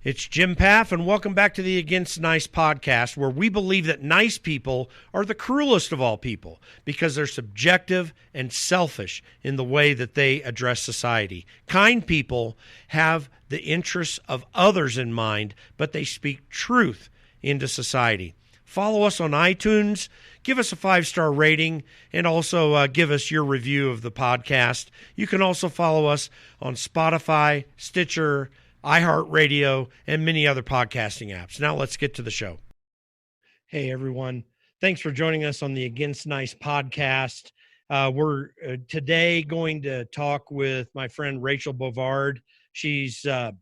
It's Jim Paff, and welcome back to the Against Nice podcast, where we believe that nice people are the cruelest of all people because they're subjective and selfish in the way that they address society. Kind people have the interests of others in mind, but they speak truth into society. Follow us on iTunes, give us a 5-star rating, and also give us your review of the podcast. You can also follow us on Spotify, Stitcher, iHeartRadio, and many other podcasting apps. Now let's get to the show. Hey, everyone. Thanks for joining us on the Against Nice podcast. We're today going to talk with my friend Rachel Bovard. She's an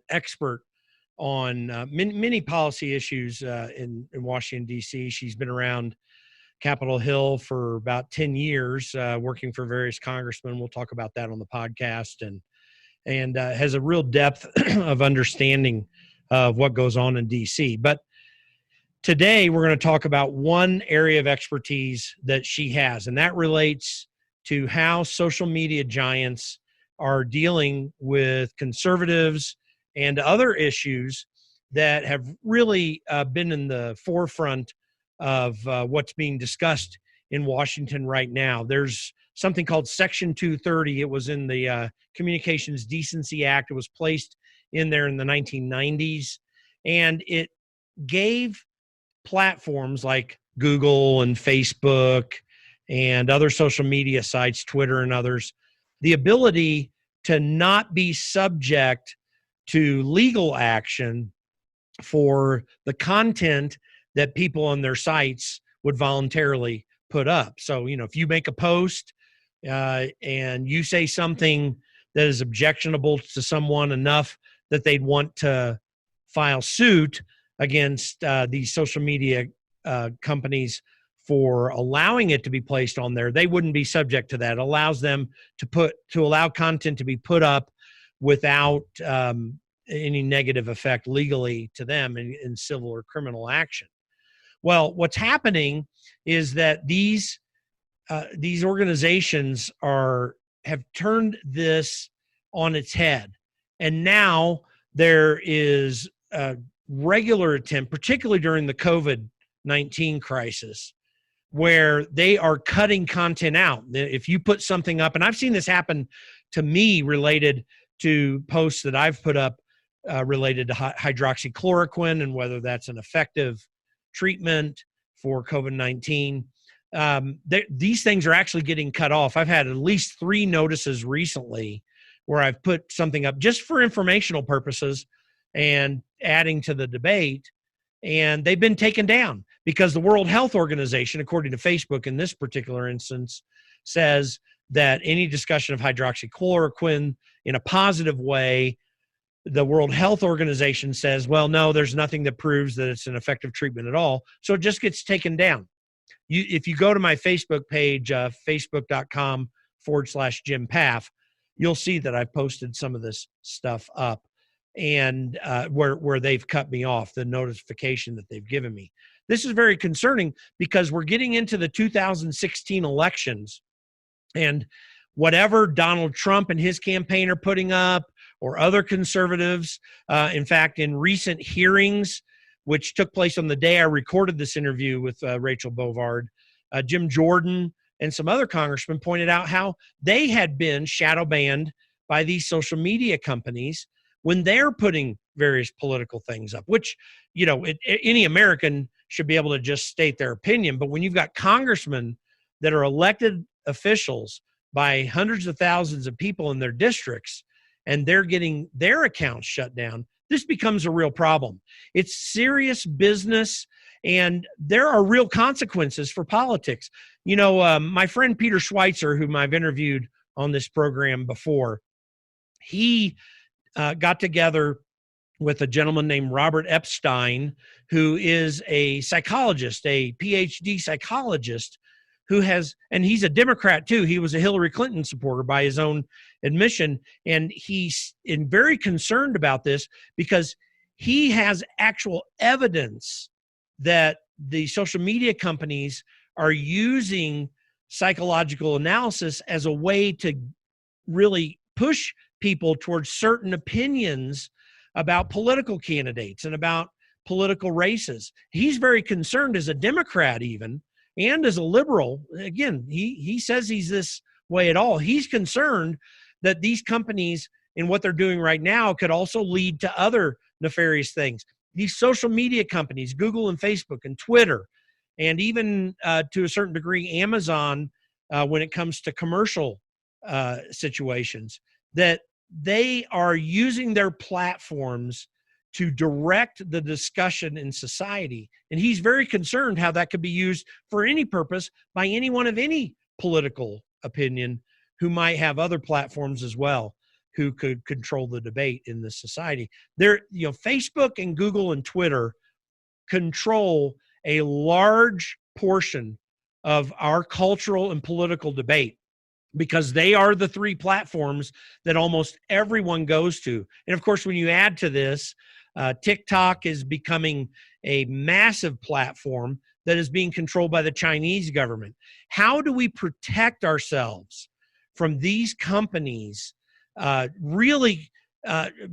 expert on many policy issues in Washington, D.C. She's been around Capitol Hill for about 10 years, working for various congressmen. We'll talk about that on the podcast, and has a real depth of understanding of what goes on in D.C. But today we're going to talk about one area of expertise that she has, and that relates to how social media giants are dealing with conservatives and other issues that have really been in the forefront of what's being discussed in Washington right now. There's something called Section 230. It was in the Communications Decency Act. It was placed in there in the 1990s, and it gave platforms like Google and Facebook and other social media sites, Twitter and others, the ability to not be subject to legal action for the content that people on their sites would voluntarily put up. So, if you make a post and you say something that is objectionable to someone enough that they'd want to file suit against these social media companies for allowing it to be placed on there, they wouldn't be subject to that. It allows them to allow content to be put up without any negative effect legally to them in civil or criminal action. Well, what's happening is that these organizations have turned this on its head, and now there is a regular attempt, particularly during the COVID-19 crisis, where they are cutting content out. If you put something up, and I've seen this happen to me related to posts that I've put up related to hydroxychloroquine and whether that's an effective treatment for COVID-19. These things are actually getting cut off. I've had at least 3 notices recently where I've put something up just for informational purposes and adding to the debate, and they've been taken down because the World Health Organization, according to Facebook in this particular instance, says that any discussion of hydroxychloroquine in a positive way, the World Health Organization says, well, no, there's nothing that proves that it's an effective treatment at all. So it just gets taken down. If you go to my Facebook page, facebook.com/Jim Paff, you'll see that I've posted some of this stuff up, and where they've cut me off, the notification that they've given me. This is very concerning because we're getting into the 2016 elections, and whatever Donald Trump and his campaign are putting up, or other conservatives, in fact, in recent hearings, which took place on the day I recorded this interview with Rachel Bovard, Jim Jordan and some other congressmen pointed out how they had been shadow banned by these social media companies when they're putting various political things up, which, any American should be able to just state their opinion. But when you've got congressmen that are elected officials by hundreds of thousands of people in their districts, and they're getting their accounts shut down, this becomes a real problem. It's serious business, and there are real consequences for politics. My friend Peter Schweitzer, whom I've interviewed on this program before, he got together with a gentleman named Robert Epstein, who is a psychologist, a PhD psychologist, and he's a Democrat too. He was a Hillary Clinton supporter by his own admission. And he's very concerned about this because he has actual evidence that the social media companies are using psychological analysis as a way to really push people towards certain opinions about political candidates and about political races. He's very concerned as a Democrat even, and as a liberal. Again, he says he's this way at all. He's concerned that these companies and what they're doing right now could also lead to other nefarious things. These social media companies, Google and Facebook and Twitter, and even to a certain degree, Amazon, when it comes to commercial situations, that they are using their platforms to direct the discussion in society. And he's very concerned how that could be used for any purpose by anyone of any political opinion who might have other platforms as well, who could control the debate in this society. Facebook and Google and Twitter control a large portion of our cultural and political debate, because they are the three platforms that almost everyone goes to. And of course, when you add to this, TikTok is becoming a massive platform that is being controlled by the Chinese government. How do we protect ourselves from these companies really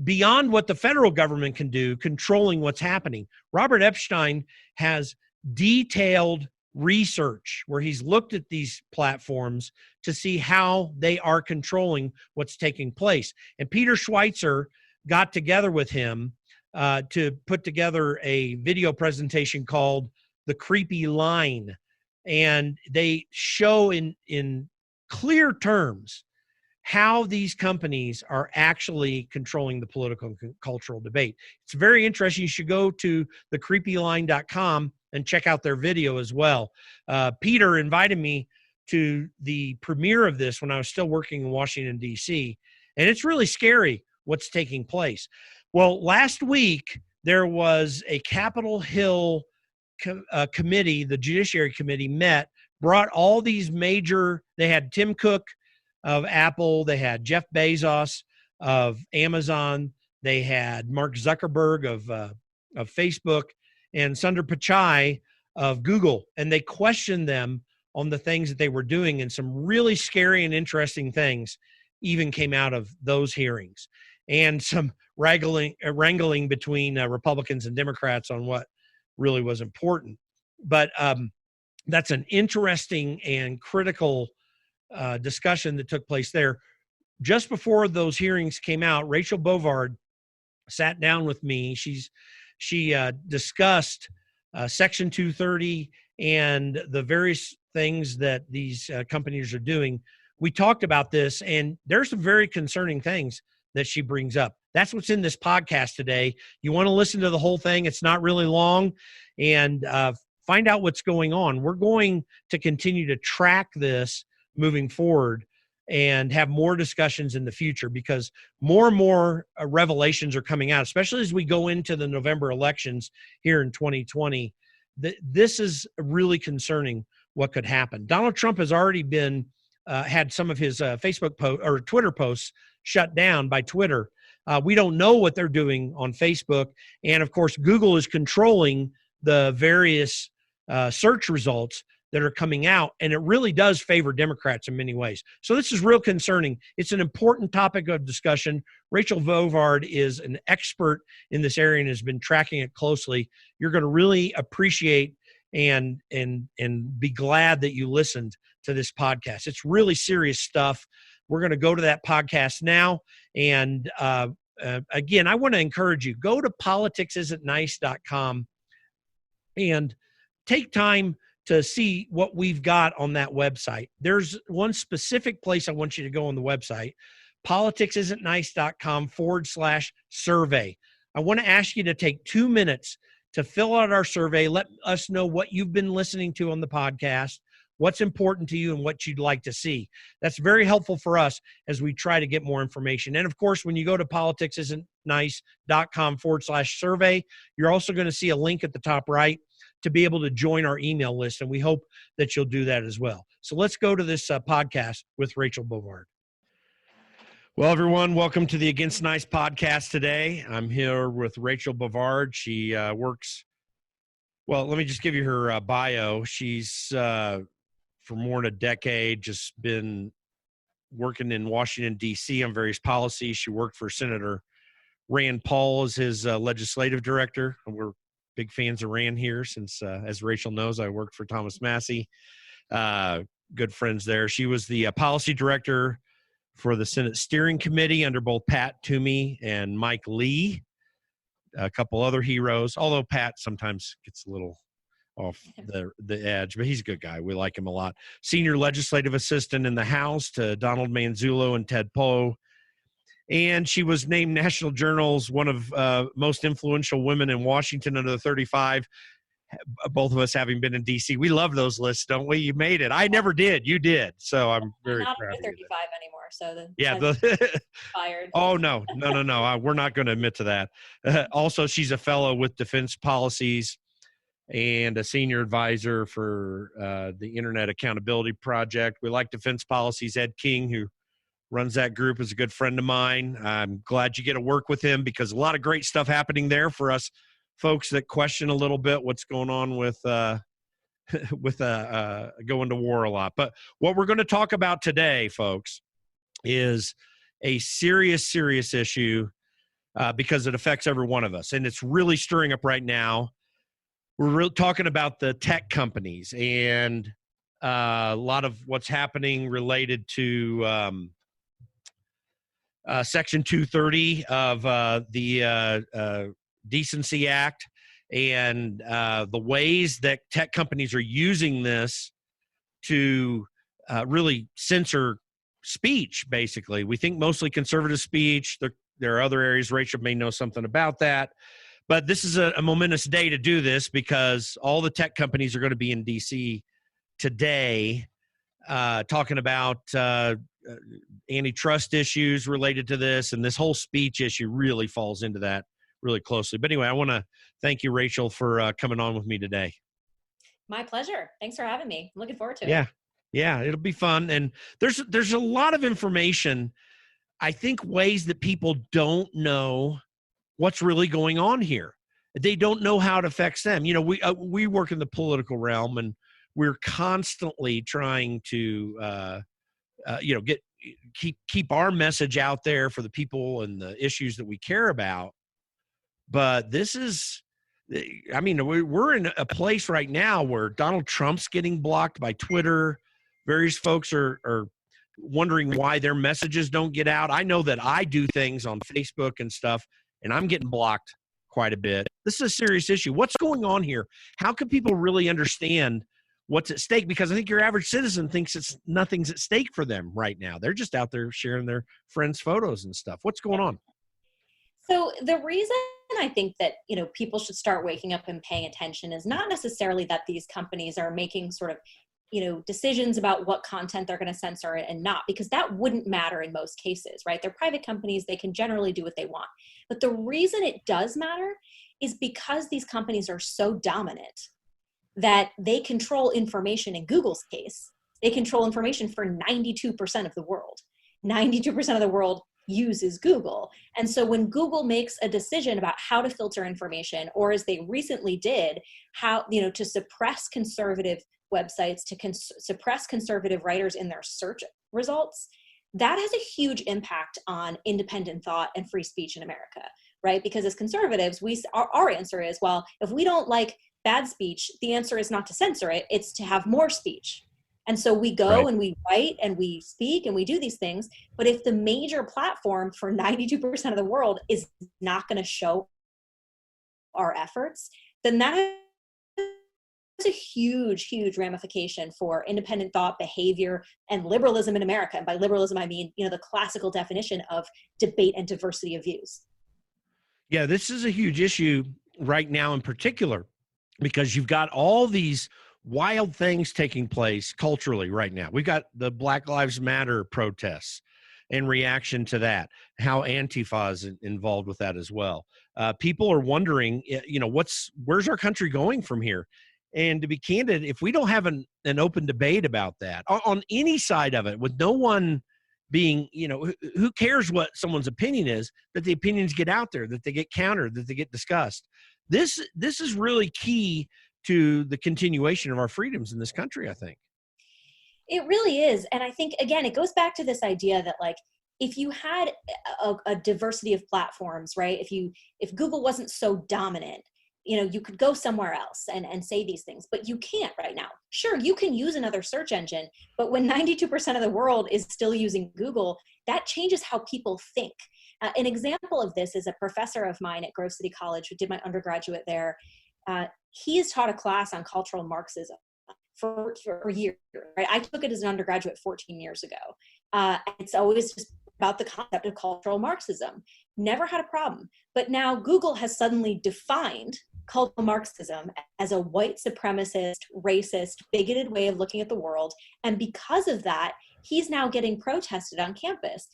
beyond what the federal government can do, controlling what's happening? Robert Epstein has detailed research where he's looked at these platforms to see how they are controlling what's taking place. And Peter Schweitzer got together with him to put together a video presentation called The Creepy Line. And they show in clear terms how these companies are actually controlling the political and cultural debate. It's very interesting. You should go to thecreepyline.com and check out their video as well. Peter invited me to the premiere of this when I was still working in Washington, D.C., and it's really scary what's taking place. Well, last week, there was a Capitol Hill committee, the Judiciary Committee met, brought all these they had Tim Cook of Apple, they had Jeff Bezos of Amazon, they had Mark Zuckerberg of Facebook, and Sundar Pichai of Google, and they questioned them on the things that they were doing, and some really scary and interesting things even came out of those hearings, and some wrangling between Republicans and Democrats on what really was important. But that's an interesting and critical discussion that took place there. Just before those hearings came out, Rachel Bovard sat down with me. She discussed Section 230 and the various things that these companies are doing. We talked about this, and there's some very concerning things that she brings up. That's what's in this podcast today. You want to listen to the whole thing. It's not really long, and find out what's going on. We're going to continue to track this moving forward and have more discussions in the future, because more and more revelations are coming out, especially as we go into the November elections here in 2020. This is really concerning what could happen. Donald Trump has already been had some of his Facebook post or Twitter posts shut down by Twitter. We don't know what they're doing on Facebook. And of course, Google is controlling the various search results that are coming out, and it really does favor Democrats in many ways. So this is real concerning. It's an important topic of discussion. Rachel Bovard is an expert in this area and has been tracking it closely. You're going to really appreciate and be glad that you listened to this podcast. It's really serious stuff. We're going to go to that podcast now. And again, I want to encourage you, go to politicsisn'tnice.com and take time to see what we've got on that website. There's one specific place I want you to go on the website, politicsisn'tnice.com/survey. I want to ask you to take 2 minutes to fill out our survey. Let us know what you've been listening to on the podcast, what's important to you, and what you'd like to see. That's very helpful for us as we try to get more information. And of course, when you go to politicsisn'tnice.com/survey, you're also going to see a link at the top right to be able to join our email list. And we hope that you'll do that as well. So let's go to this podcast with Rachel Bovard. Well, everyone, welcome to the Against Nice podcast today. I'm here with Rachel Bovard. She works, well, let me just give you her bio. She's, for more than a decade, just been working in Washington, D.C. on various policies. She worked for Senator Rand Paul is his legislative director. We're big fans of Rand here since, as Rachel knows, I worked for Thomas Massey. Good friends there. She was the policy director for the Senate Steering Committee under both Pat Toomey and Mike Lee, a couple other heroes, although Pat sometimes gets a little off the edge, but he's a good guy. We like him a lot. Senior legislative assistant in the House to Donald Manzullo and Ted Poe. And she was named National Journal's one of most influential women in Washington under the 35, both of us having been in D.C. We love those lists, don't we? You made it. I never did. You did. So I'm very not proud of you. 35 anymore. So fired. Oh, no. We're not going to admit to that. Also, she's a fellow with Defense Policies and a senior advisor for the Internet Accountability Project. We like Defense Policies. Ed King, who runs that group, is a good friend of mine. I'm glad you get to work with him because a lot of great stuff happening there for us folks that question a little bit what's going on with going to war a lot. But what we're going to talk about today, folks, is a serious issue because it affects every one of us, and it's really stirring up right now. We're really talking about the tech companies and a lot of what's happening related to Section 230 of the Decency Act and the ways that tech companies are using this to really censor speech, basically. We think mostly conservative speech. There are other areas. Rachel may know something about that. But this is a momentous day to do this because all the tech companies are going to be in D.C. today talking about antitrust issues related to this, and this whole speech issue really falls into that really closely. But anyway, I want to thank you, Rachel, for coming on with me today. My pleasure. Thanks for having me. I'm looking forward to it. Yeah, it'll be fun. And there's a lot of information, I think, ways that people don't know what's really going on here. They don't know how it affects them. You know, we work in the political realm, and we're constantly trying to keep our message out there for the people and the issues that we care about. But this is, I mean, we're in a place right now where Donald Trump's getting blocked by Twitter. Various folks are wondering why their messages don't get out. I know that I do things on Facebook and stuff, and I'm getting blocked quite a bit. This is a serious issue. What's going on here? How can people really understand what's at stake? Because I think your average citizen thinks nothing's at stake for them right now. They're just out there sharing their friends' photos and stuff. What's going on? So the reason I think that, people should start waking up and paying attention is not necessarily that these companies are making sort of, decisions about what content they're going to censor and not, because that wouldn't matter in most cases, right? They're private companies. They can generally do what they want. But the reason it does matter is because these companies are so dominant that they control information. In Google's case, they control information for 92% of the world. 92% of the world uses Google. And so when Google makes a decision about how to filter information, or as they recently did, how, to suppress conservative websites, to suppress conservative writers in their search results, that has a huge impact on independent thought and free speech in America, right? Because as conservatives, our answer is, well, if we don't like bad speech, the answer is not to censor it, it's to have more speech. And so we go Right. and we write and we speak and we do these things. But if the major platform for 92% of the world is not going to show our efforts, then that has a huge ramification for independent thought, behavior, and liberalism in America. And by liberalism, I mean, the classical definition of debate and diversity of views. Yeah, this is a huge issue right now in particular, because you've got all these wild things taking place culturally right now. We've got the Black Lives Matter protests in reaction to that, how Antifa is involved with that as well. People are wondering, where's our country going from here? And to be candid, if we don't have an open debate about that on any side of it, with no one being, who cares what someone's opinion is, that the opinions get out there, that they get countered, that they get discussed. This is really key to the continuation of our freedoms in this country, I think. It really is. And I think, again, it goes back to this idea that, if you had a diversity of platforms, right? If Google wasn't so dominant, you could go somewhere else and say these things, but you can't right now. Sure, you can use another search engine, but when 92% of the world is still using Google, that changes how people think. An example of this is a professor of mine at Grove City College who did my undergraduate there. He has taught a class on cultural Marxism for years, right? I took it as an undergraduate 14 years ago. It's always just about the concept of cultural Marxism. Never had a problem. But now Google has suddenly defined cultural Marxism as a white supremacist, racist, bigoted way of looking at the world. And because of that, he's now getting protested on campus,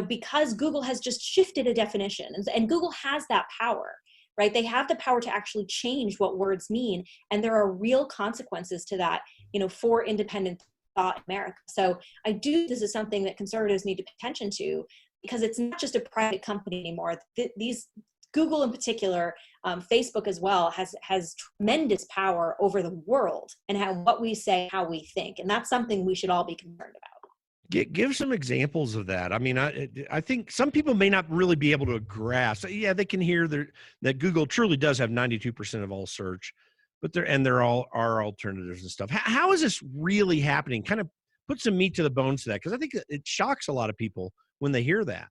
because Google has just shifted a definition. And Google has that power, right? They have the power to actually change what words mean. And there are real consequences to that, for independent thought in America. So I do, this is something that conservatives need to pay attention to, because it's not just a private company anymore. These, Google in particular, Facebook as well, has tremendous power over the world and what we say, how we think. And that's something we should all be concerned about. Give some examples of that. I mean, I think some people may not really be able to grasp. Yeah, they can hear that Google truly does have 92% of all search, but there all are alternatives and stuff. How is this really happening? Kind of put some meat to the bones to that, because I think it shocks a lot of people when they hear that.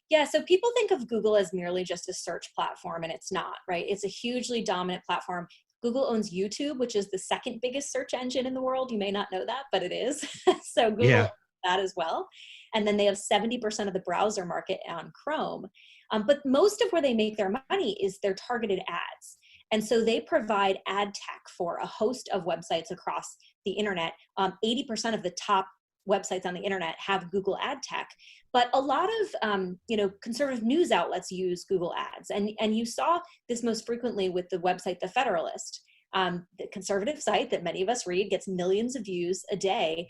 Yeah, so people think of Google as merely just a search platform, and it's not, right? It's a hugely dominant platform. Google owns YouTube, which is the second biggest search engine in the world. You may not know that, but it is. So Google owns that as well. And then they have 70% of the browser market on Chrome. But most of where they make their money is their targeted ads. And so they provide ad tech for a host of websites across the internet. 80% of the top websites on the internet have Google ad tech, but a lot of conservative news outlets use Google ads, and you saw this most frequently with the website The Federalist, the conservative site that many of us read, gets millions of views a day.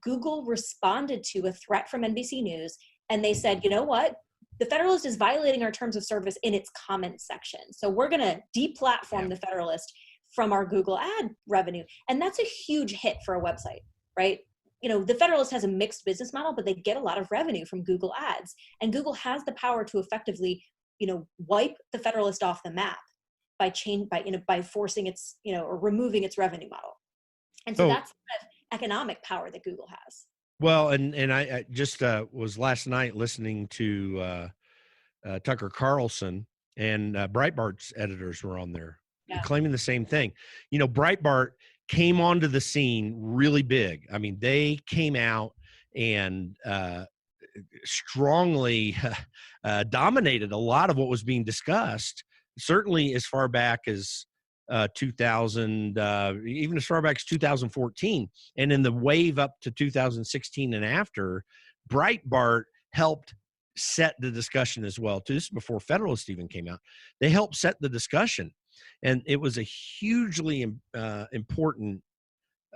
Google responded to a threat from NBC News, and they said, you know what? The Federalist is violating our terms of service in its comments section, so we're going to deplatform The Federalist from our Google ad revenue, and that's a huge hit for a website, right? The Federalist has a mixed business model, but they get a lot of revenue from Google ads, and Google has the power to effectively, wipe the Federalist off the map by forcing its, or removing its revenue model. And so that's the kind of economic power that Google has. Well, and I just was last night listening to Tucker Carlson, and Breitbart's editors were on there claiming the same thing. Breitbart came onto the scene really big. I mean, they came out and strongly dominated a lot of what was being discussed, certainly as far back as 2000, even as far back as 2014. And in the wave up to 2016 and after, Breitbart helped set the discussion as well. This is before Federalist even came out. They helped set the discussion. And it was a hugely important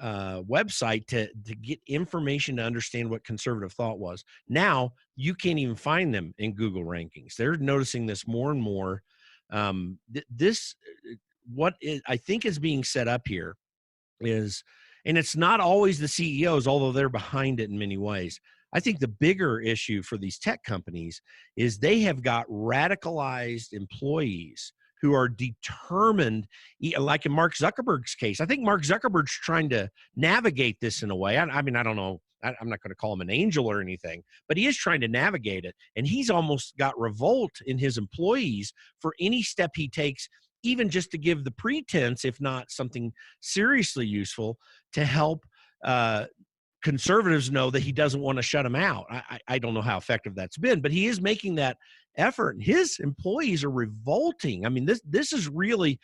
website to get information to understand what conservative thought was. Now, you can't even find them in Google rankings. They're noticing this more and more. I think is being set up here is, and it's not always the CEOs, although they're behind it in many ways. I think the bigger issue for these tech companies is they have got radicalized employees who are determined, like in Mark Zuckerberg's case. I think Mark Zuckerberg's trying to navigate this in a way. I mean, I don't know. I'm not going to call him an angel or anything, but he is trying to navigate it. And he's almost got revolt in his employees for any step he takes, even just to give the pretense, if not something seriously useful, to help conservatives know that he doesn't want to shut them out. I don't know how effective that's been, but he is making that effort. And his employees are revolting. I mean, this is really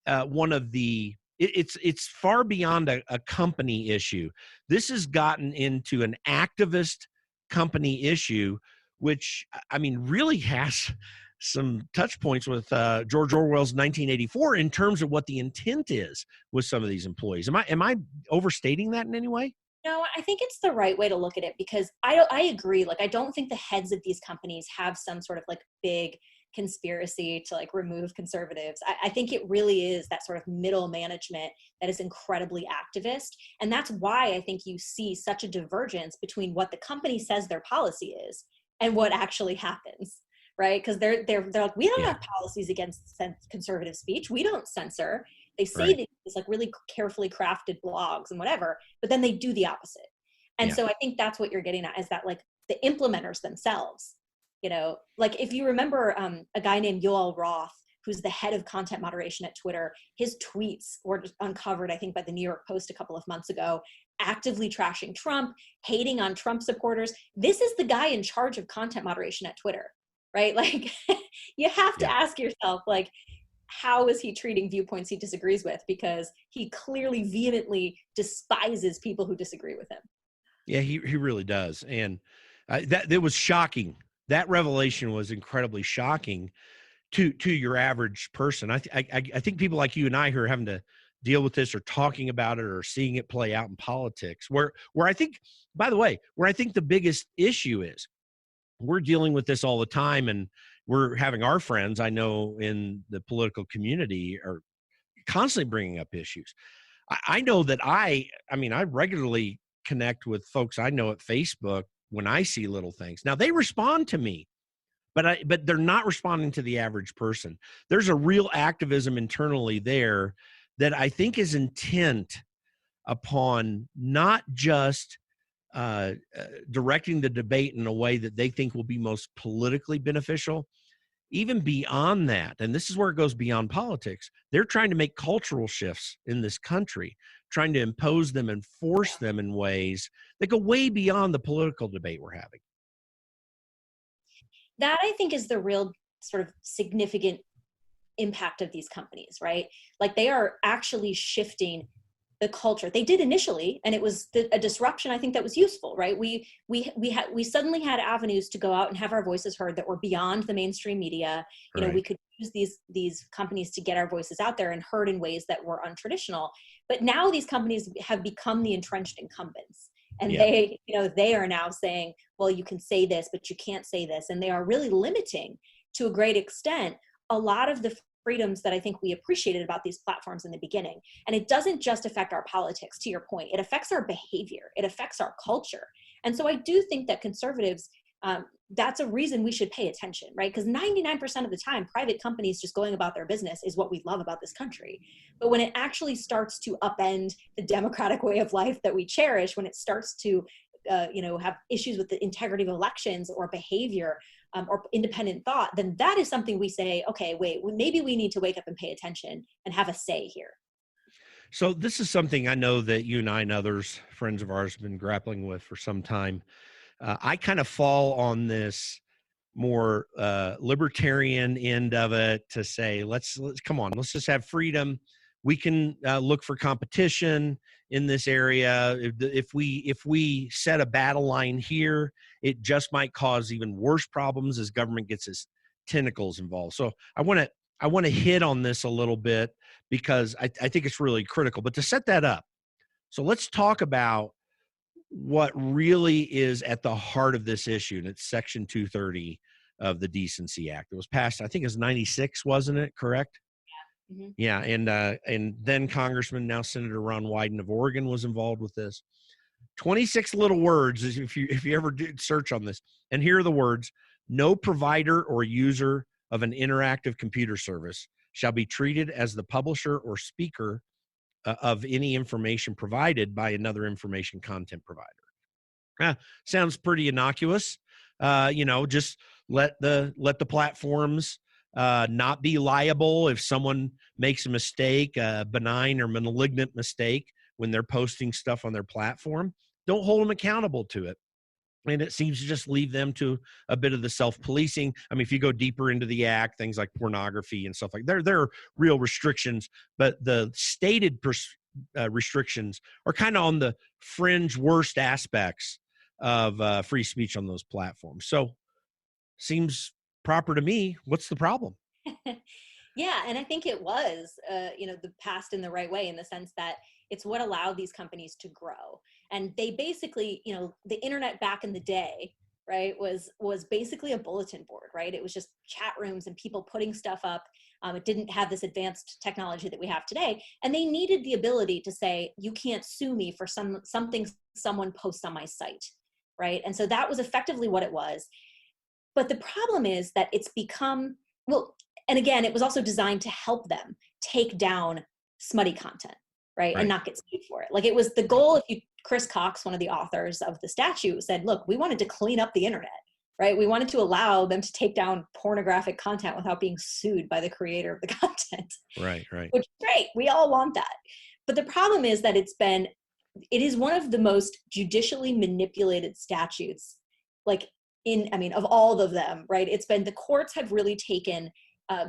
one of the, it's far beyond a company issue. This has gotten into an activist company issue, which, I mean, really has some touch points with George Orwell's 1984 in terms of what the intent is with some of these employees. Am I overstating that in any way? No, I think it's the right way to look at it, because I agree. Like, I don't think the heads of these companies have some sort of like big conspiracy to like remove conservatives. I think it really is that sort of middle management that is incredibly activist. And that's why I think you see such a divergence between what the company says their policy is and what actually happens, right? Because they're like, we don't Yeah. have policies against conservative speech. We don't censor. They say Right. these like really carefully crafted blogs and whatever, but then they do the opposite. And Yeah. so I think that's what you're getting at, is that like the implementers themselves, like if you remember a guy named Yoel Roth, who's the head of content moderation at Twitter, his tweets were uncovered, I think, by the New York Post a couple of months ago, actively trashing Trump, hating on Trump supporters. This is the guy in charge of content moderation at Twitter, right? Like you have to Yeah. ask yourself, like, how is he treating viewpoints he disagrees with? Because he clearly vehemently despises people who disagree with him. Yeah, he really does. And that was shocking. That revelation was incredibly shocking to your average person. I think people like you and I who are having to deal with this or talking about it or seeing it play out in politics, where I think, by the way, where I think the biggest issue is, we're dealing with this all the time, and we're having our friends I know in the political community are constantly bringing up issues. I know that I regularly connect with folks I know at Facebook when I see little things. Now they respond to me, but they're not responding to the average person. There's a real activism internally there that I think is intent upon not just directing the debate in a way that they think will be most politically beneficial. Even beyond that, and this is where it goes beyond politics, they're trying to make cultural shifts in this country, trying to impose them and force them in ways that go way beyond the political debate we're having. That, I think, is the real sort of significant impact of these companies, right? Like they are actually shifting the culture. They did initially, and it was a disruption, I think, that was useful, right? We suddenly had avenues to go out and have our voices heard that were beyond the mainstream media. Right. We could use these companies to get our voices out there and heard in ways that were untraditional. But now these companies have become the entrenched incumbents. And Yeah. they are now saying, well, you can say this, but you can't say this. And they are really limiting, to a great extent, a lot of the freedoms that I think we appreciated about these platforms in the beginning. And it doesn't just affect our politics, to your point. It affects our behavior. It affects our culture. And so I do think that conservatives, that's a reason we should pay attention, right? Because 99% of the time, private companies just going about their business is what we love about this country. But when it actually starts to upend the democratic way of life that we cherish, when it starts to have issues with the integrity of elections or behavior, or independent thought, then that is something we say, okay, wait, maybe we need to wake up and pay attention and have a say here. So this is something I know that you and I and others, friends of ours, have been grappling with for some time. I kind of fall on this more libertarian end of it, to say, let's come on, let's just have freedom. We can look for competition in this area. If we set a battle line here, it just might cause even worse problems as government gets its tentacles involved. So I want to hit on this a little bit because I think it's really critical. But to set that up, so let's talk about what really is at the heart of this issue, and it's Section 230 of the Decency Act. It was passed, I think it was 96, wasn't it? Correct? Mm-hmm. Yeah, and then Congressman, now Senator Ron Wyden of Oregon, was involved with this. 26 little words, if you ever did search on this. And here are the words: no provider or user of an interactive computer service shall be treated as the publisher or speaker of any information provided by another information content provider. Sounds pretty innocuous. Just let the platforms not be liable if someone makes a mistake, a benign or malignant mistake, when they're posting stuff on their platform. Don't hold them accountable to it. And it seems to just leave them to a bit of the self-policing. I mean, if you go deeper into the act, things like pornography and stuff like that, there are real restrictions, but the stated restrictions are kind of on the fringe worst aspects of free speech on those platforms. So seems proper to me. What's the problem? Yeah, and I think it was, the passed in the right way, in the sense that it's what allowed these companies to grow. And they basically, the internet back in the day, right, was basically a bulletin board, right? It was just chat rooms and people putting stuff up. It didn't have this advanced technology that we have today. And they needed the ability to say, you can't sue me for something someone posts on my site, right? And so that was effectively what it was. But the problem is that it's become, well, and again, it was also designed to help them take down smutty content, right? And Right. not get sued for it. Like it was the goal, if you, Chris Cox, one of the authors of the statute, said, look, we wanted to clean up the internet, right? We wanted to allow them to take down pornographic content without being sued by the creator of the content. Right. Right. Which is great. We all want that. But the problem is that it is one of the most judicially manipulated statutes, like of all of them, right? It's been, the courts have really taken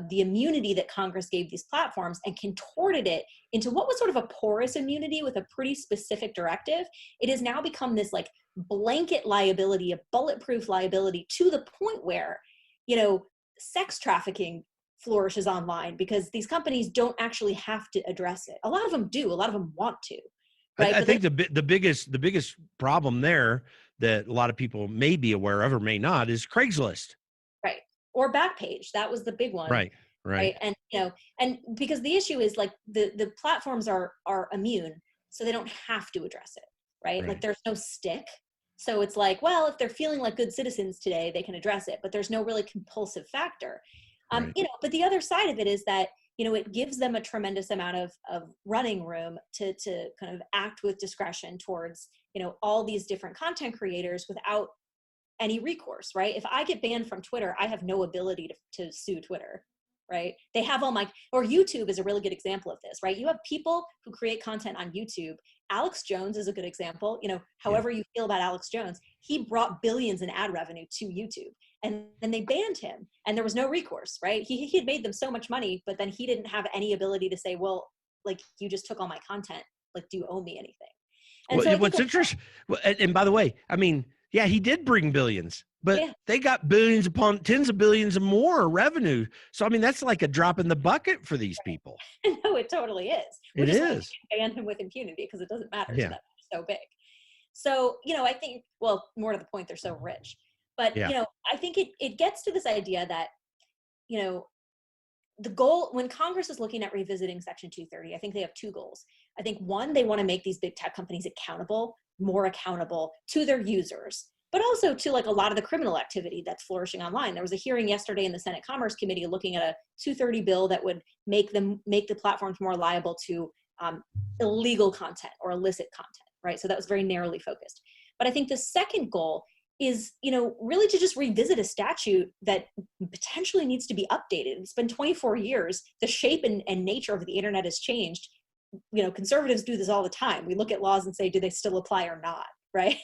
the immunity that Congress gave these platforms and contorted it into what was sort of a porous immunity with a pretty specific directive. It has now become this like blanket liability, a bulletproof liability, to the point where, sex trafficking flourishes online because these companies don't actually have to address it. A lot of them do. A lot of them want to. Right? I think the biggest problem there that a lot of people may be aware of or may not is Craigslist. Right. Or Backpage. That was the big one. Right. Right. And and because the issue is like the platforms are immune, so they don't have to address it. Right. Like there's no stick. So it's like, well, if they're feeling like good citizens today, they can address it, but there's no really compulsive factor. Right. But the other side of it is that, it gives them a tremendous amount of running room to kind of act with discretion towards, all these different content creators without any recourse, right? If I get banned from Twitter, I have no ability to sue Twitter, right? They have or YouTube is a really good example of this, right? You have people who create content on YouTube. Alex Jones is a good example. However you feel about Alex Jones, he brought billions in ad revenue to YouTube. And then they banned him and there was no recourse, right? He had made them so much money, but then he didn't have any ability to say, well, like, you just took all my content. Like, do you owe me anything? And well, what's interesting, and by the way, yeah, he did bring billions, but they got billions upon tens of billions and more revenue. So, that's like a drop in the bucket for these people. No, it totally is. It is. Ban him with impunity because it doesn't matter to them. They're so big. So, I think, well, more to the point, they're so rich. But, I think it gets to this idea that, the goal, when Congress is looking at revisiting Section 230, I think they have two goals. I think one, they want to make these big tech companies more accountable to their users, but also to like a lot of the criminal activity that's flourishing online. There was a hearing yesterday in the Senate Commerce Committee looking at a 230 bill that would make the platforms more liable to illegal content or illicit content, right? So that was very narrowly focused. But I think the second goal is, really to just revisit a statute that potentially needs to be updated. It's been 24 years. The shape and nature of the internet has changed. Conservatives do this all the time. We look at laws and say, do they still apply or not? Right.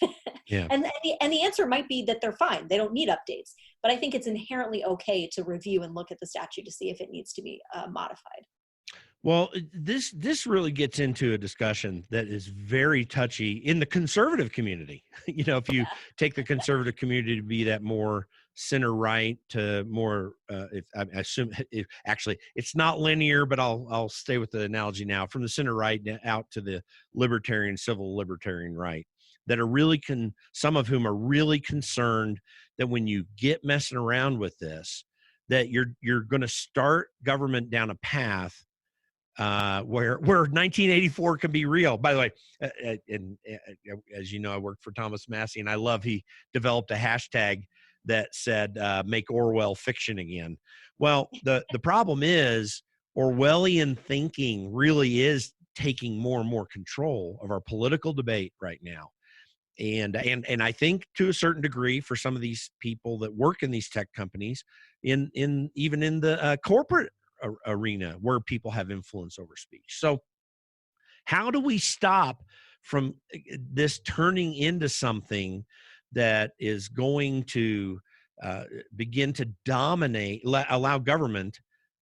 Yeah. and the answer might be that they're fine. They don't need updates. But I think it's inherently okay to review and look at the statute to see if it needs to be modified. Well, this really gets into a discussion that is very touchy in the conservative community. If you take the conservative community to be that more center right to more, if I assume, actually it's not linear, but I'll stay with the analogy now, from the center right out to the libertarian, civil libertarian right, that are really some of whom are really concerned that when you get messing around with this, that you're going to start government down a path where 1984 can be real. By the way, and as you know, I worked for Thomas Massey, and I love he developed a hashtag that said "Make Orwell fiction again." Well, the problem is Orwellian thinking really is taking more and more control of our political debate right now. And I think to a certain degree, for some of these people that work in these tech companies, even in the corporate arena where people have influence over speech. So how do we stop from this turning into something that is going to begin to dominate, allow government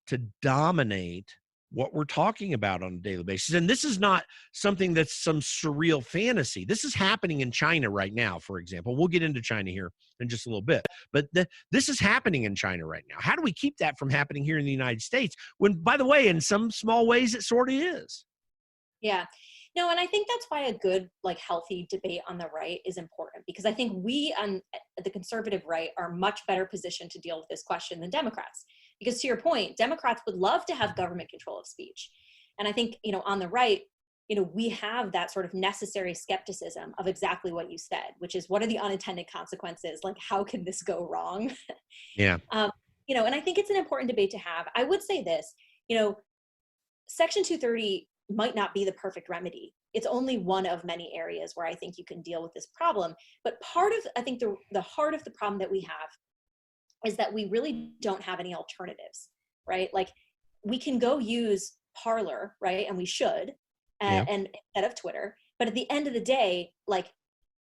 to dominate what we're talking about on a daily basis? And this is not something that's some surreal fantasy. This is happening in China right now, for example. We'll get into China here in just a little bit. But this is happening in China right now. How do we keep that from happening here in the United States when, by the way, in some small ways, it sort of is? Yeah. No, and I think that's why a good, healthy debate on the right is important, because I think we on the conservative right are much better positioned to deal with this question than Democrats. Because to your point, Democrats would love to have government control of speech. And I think, on the right, we have that sort of necessary skepticism of exactly what you said, which is, what are the unintended consequences? Like, how can this go wrong? Yeah. And I think it's an important debate to have. I would say this, Section 230 might not be the perfect remedy. It's only one of many areas where I think you can deal with this problem. But I think the heart of the problem that we have is that we really don't have any alternatives, right? Like, we can go use Parler, right? And we should, Yeah. and instead of Twitter. But at the end of the day, like,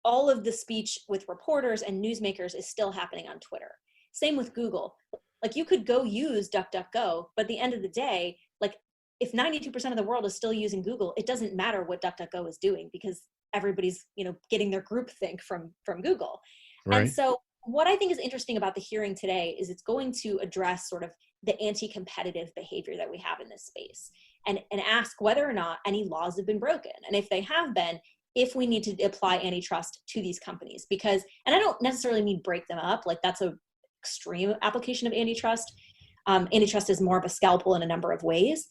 all of the speech with reporters and newsmakers is still happening on Twitter. Same with Google. Like, you could go use DuckDuckGo, but at the end of the day, like, if 92% of the world is still using Google, it doesn't matter what DuckDuckGo is doing, because everybody's, getting their groupthink from Google. Right. And so what I think is interesting about the hearing today is it's going to address sort of the anti-competitive behavior that we have in this space, and ask whether or not any laws have been broken. And if they have been, if we need to apply antitrust to these companies, because, and I don't necessarily mean break them up, like that's a extreme application of antitrust. Antitrust is more of a scalpel in a number of ways.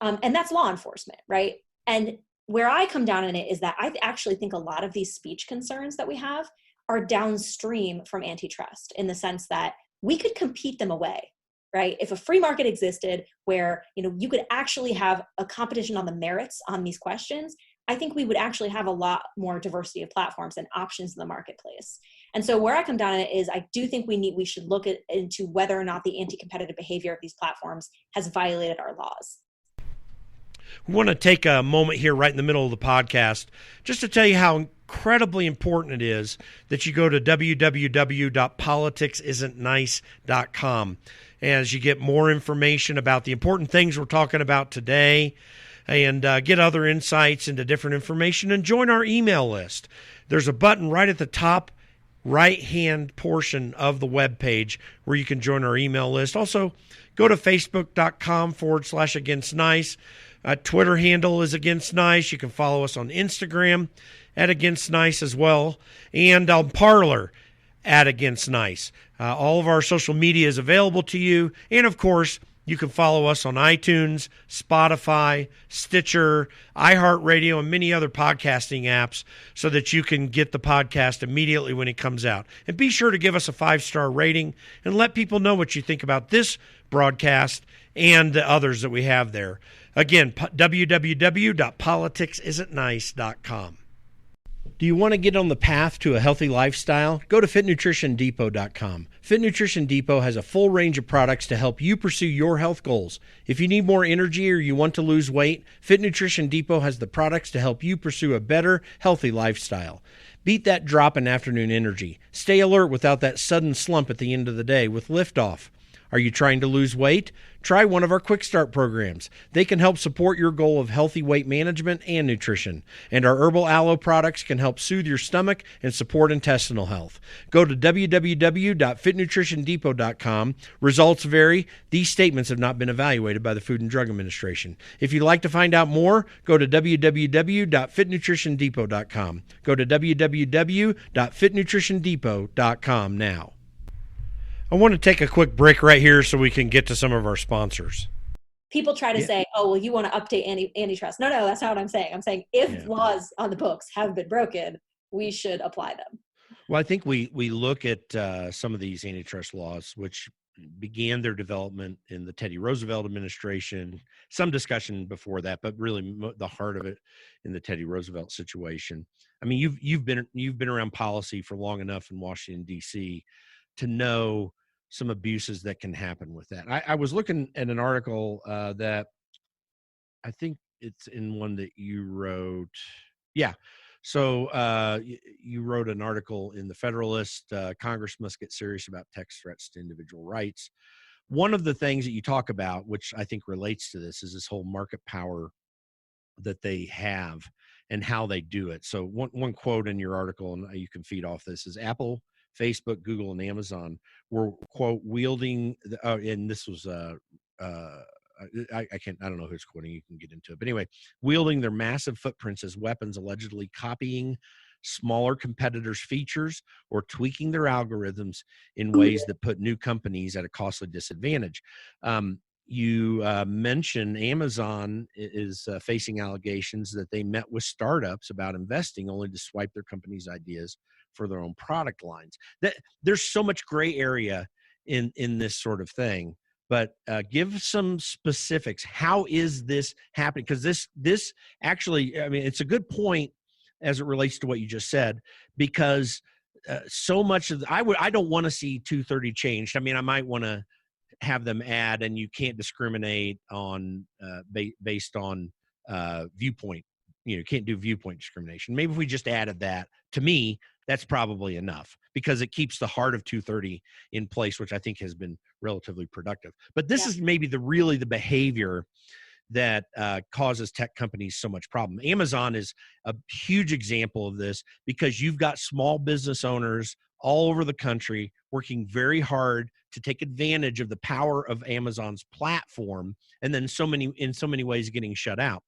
And that's law enforcement, right? And where I come down on it is that I actually think a lot of these speech concerns that we have are downstream from antitrust, in the sense that we could compete them away, right? If a free market existed where, you could actually have a competition on the merits on these questions, I think we would actually have a lot more diversity of platforms and options in the marketplace. And so where I come down on it is, I do think we should look into whether or not the anti-competitive behavior of these platforms has violated our laws. We want to take a moment here right in the middle of the podcast just to tell you how incredibly important it is that you go to www.politicsisn'tnice.com as you get more information about the important things we're talking about today, and get other insights into different information, and join our email list. There's a button right at the top right-hand portion of the web page where you can join our email list. Also, go to facebook.com/againstnice. Twitter handle is Against Nice. You can follow us on Instagram at Against Nice as well, and on Parler at Against Nice. All of our social media is available to you, and of course, you can follow us on iTunes, Spotify, Stitcher, iHeartRadio, and many other podcasting apps so that you can get the podcast immediately when it comes out. And be sure to give us a 5-star rating and let people know what you think about this broadcast and the others that we have there. Again, www.politicsisn'tnice.com. Do you want to get on the path to a healthy lifestyle? Go to fitnutritiondepot.com. Fit Nutrition Depot has a full range of products to help you pursue your health goals. If you need more energy or you want to lose weight, Fit Nutrition Depot has the products to help you pursue a better, healthy lifestyle. Beat that drop in afternoon energy. Stay alert without that sudden slump at the end of the day with Liftoff. Are you trying to lose weight? Try one of our Quick Start programs. They can help support your goal of healthy weight management and nutrition. And our herbal aloe products can help soothe your stomach and support intestinal health. Go to www.fitnutritiondepot.com. Results vary. These statements have not been evaluated by the Food and Drug Administration. If you'd like to find out more, go to www.fitnutritiondepot.com. Go to www.fitnutritiondepot.com now. I want to take a quick break right here so we can get to some of our sponsors. People try to say, oh, well, you want to update antitrust. No, that's not what I'm saying. I'm saying if laws on the books have been broken, we should apply them. Well, I think we look at some of these antitrust laws, which began their development in the Teddy Roosevelt administration, some discussion before that, but really the heart of it in the Teddy Roosevelt situation. I mean, you've been around policy for long enough in Washington, D.C. to know some abuses that can happen with that. I was looking at an article that I think it's in one that you wrote. Yeah. So you wrote an article in the Federalist, Congress must get serious about text threats to individual rights. One of the things that you talk about, which I think relates to this, is this whole market power that they have and how they do it. So one quote in your article, and you can feed off this, is Apple, Facebook, Google, and Amazon were, quote, wielding, and this was, I don't know who's quoting, you can get into it. But anyway, wielding their massive footprints as weapons, allegedly copying smaller competitors' features or tweaking their algorithms in ways that put new companies at a costly disadvantage. you mentioned Amazon is facing allegations that they met with startups about investing only to swipe their company's ideas for their own product lines. That there's so much gray area in this sort of thing. But give some specifics. How is this happening? Because this actually, I mean, it's a good point as it relates to what you just said, because so much of I don't want to see 230 changed. I mean, I might want to have them add, and you can't discriminate on based on viewpoint. You can't do viewpoint discrimination. Maybe if we just added that, to me, that's probably enough, because it keeps the heart of 230 in place, which I think has been relatively productive. But this is maybe really the behavior that causes tech companies so much problem. Amazon is a huge example of this, because you've got small business owners all over the country working very hard to take advantage of the power of Amazon's platform, and then in so many ways getting shut out.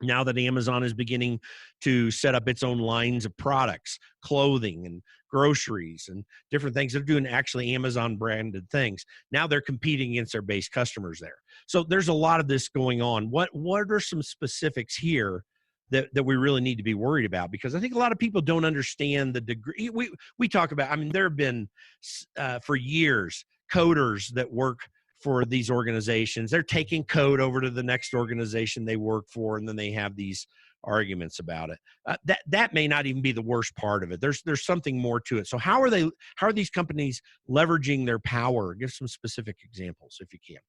Now that Amazon is beginning to set up its own lines of products, clothing and groceries and different things, they're doing actually Amazon branded things. Now they're competing against their base customers there. So there's a lot of this going on. What are some specifics here that we really need to be worried about? Because I think a lot of people don't understand the degree. We talk about, I mean, there have been for years coders that work for these organizations. They're taking code over to the next organization they work for, and then they have these arguments about it. That may not even be the worst part of it. There's something more to it. So how are these companies leveraging their power? Give some specific examples if you can.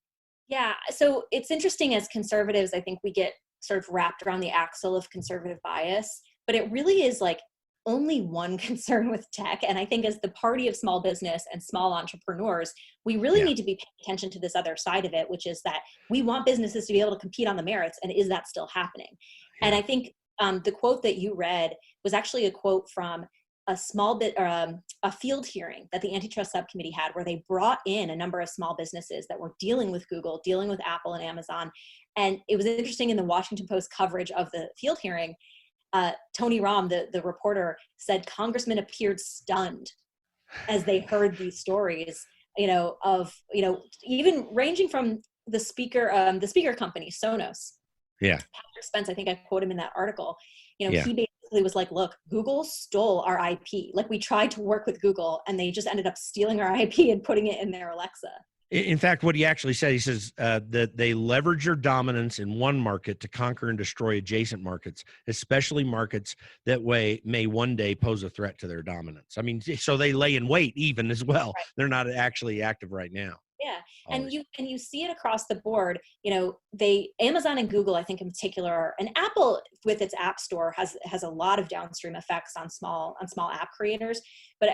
Yeah, so it's interesting, as conservatives, I think we get sort of wrapped around the axle of conservative bias, but it really is like only one concern with tech. And I think as the party of small business and small entrepreneurs, we really need to be paying attention to this other side of it, which is that we want businesses to be able to compete on the merits. And is that still happening? Yeah. And I think the quote that you read was actually a quote from a field hearing that the antitrust subcommittee had, where they brought in a number of small businesses that were dealing with Google, dealing with Apple and Amazon. And it was interesting, in the Washington Post coverage of the field hearing, Tony Rahm, the reporter, said congressmen appeared stunned as they heard these stories, even ranging from the speaker company, Sonos. Yeah. Patrick Spence, I think I quote him in that article. He basically was like, look, Google stole our IP. Like, we tried to work with Google and they just ended up stealing our IP and putting it in their Alexa. In fact, what he actually said, he says that they leverage your dominance in one market to conquer and destroy adjacent markets, especially markets that may one day pose a threat to their dominance. I mean, so they lay in wait even as well. Right. They're not actually active right now. Yeah. And you see it across the board. Amazon and Google, I think in particular, and Apple with its app store has a lot of downstream effects on small app creators. But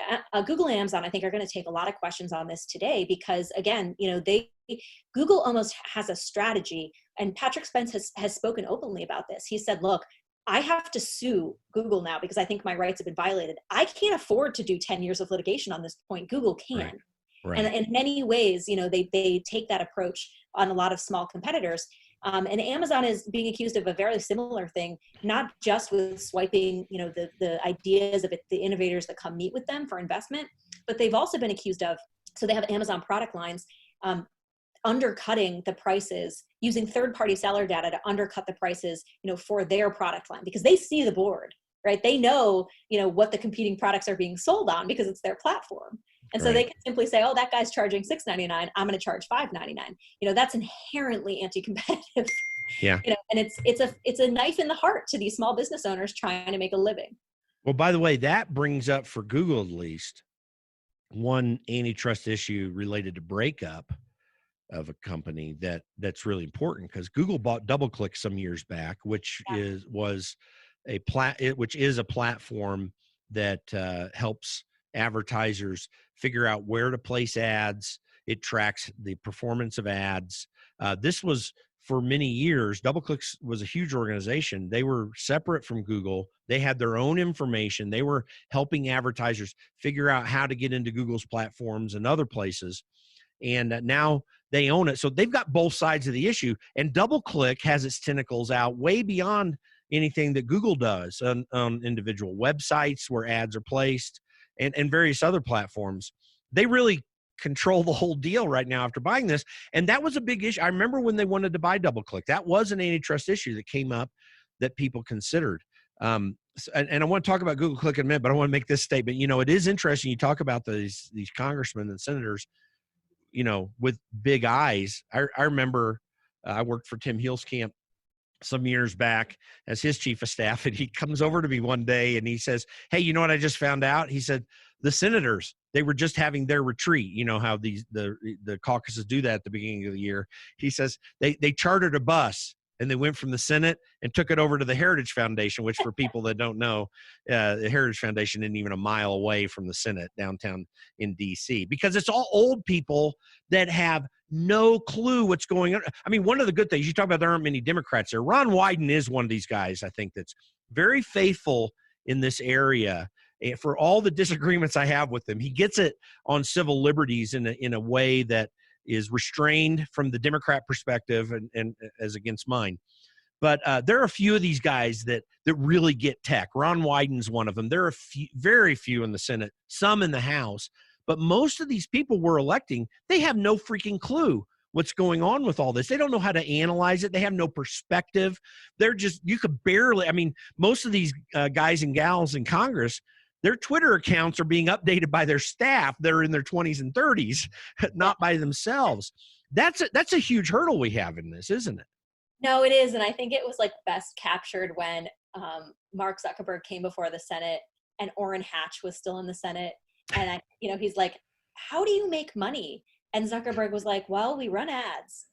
Google and Amazon, I think, are going to take a lot of questions on this today, because again, Google almost has a strategy, and Patrick Spence has spoken openly about this. He said, look, I have to sue Google now because I think my rights have been violated. I can't afford to do 10 years of litigation on this point. Google can. Right. Right. And in many ways, they take that approach on a lot of small competitors. And Amazon is being accused of a very similar thing, not just with swiping, the ideas of the innovators that come meet with them for investment, but they've also been accused of, so they have Amazon product lines, undercutting the prices, using third-party seller data to undercut the prices, for their product line, because they see the board, right? They know, what the competing products are being sold on because it's their platform. And so they can simply say, oh, that guy's charging $6.99. I'm going to charge $5.99. That's inherently anti-competitive. Yeah. And it's a knife in the heart to these small business owners trying to make a living. Well, by the way, that brings up, for Google at least, one antitrust issue related to breakup of a company that's really important, because Google bought DoubleClick some years back, which is a platform that helps advertisers figure out where to place ads. It tracks the performance of ads. This was, for many years, DoubleClick was a huge organization. They were separate from Google. They had their own information. They were helping advertisers figure out how to get into Google's platforms and other places. And now they own it. So they've got both sides of the issue. And DoubleClick has its tentacles out way beyond anything that Google does on individual websites where ads are placed, and various other platforms. They really control the whole deal right now after buying this. And that was a big issue. I remember when they wanted to buy DoubleClick, that was an antitrust issue that came up that people considered. And I want to talk about Google Click in a minute, but I want to make this statement. It is interesting. You talk about these congressmen and senators, with big eyes. I remember I worked for Tim Heelskamp some years back as his chief of staff, and he comes over to me one day and he says, "Hey, you know what I just found out?" He said, "The senators, they were just having their retreat. You know how the caucuses do that at the beginning of the year." He says they chartered a bus and they went from the Senate and took it over to the Heritage Foundation, which for people that don't know, the Heritage Foundation isn't even a mile away from the Senate downtown in D.C. because it's all old people that have no clue what's going on. I mean, one of the good things, you talk about there aren't many Democrats there. Ron Wyden is one of these guys, I think, that's very faithful in this area. For all the disagreements I have with him, he gets it on civil liberties in a way that is restrained from the Democrat perspective and as against mine. But there are a few of these guys that really get tech. Ron Wyden's one of them. There are very few in the Senate, some in the House. But most of these people we're electing, they have no freaking clue what's going on with all this. They don't know how to analyze it. They have no perspective. They're just, you could barely, I mean, most of these guys and gals in Congress, their Twitter accounts are being updated by their staff. They're in their 20s and 30s, not by themselves. That's a huge hurdle we have in this, isn't it? No, it is. And I think it was like best captured when Mark Zuckerberg came before the Senate and Orrin Hatch was still in the Senate. And he's like, "How do you make money?" And Zuckerberg was like, "Well, we run ads."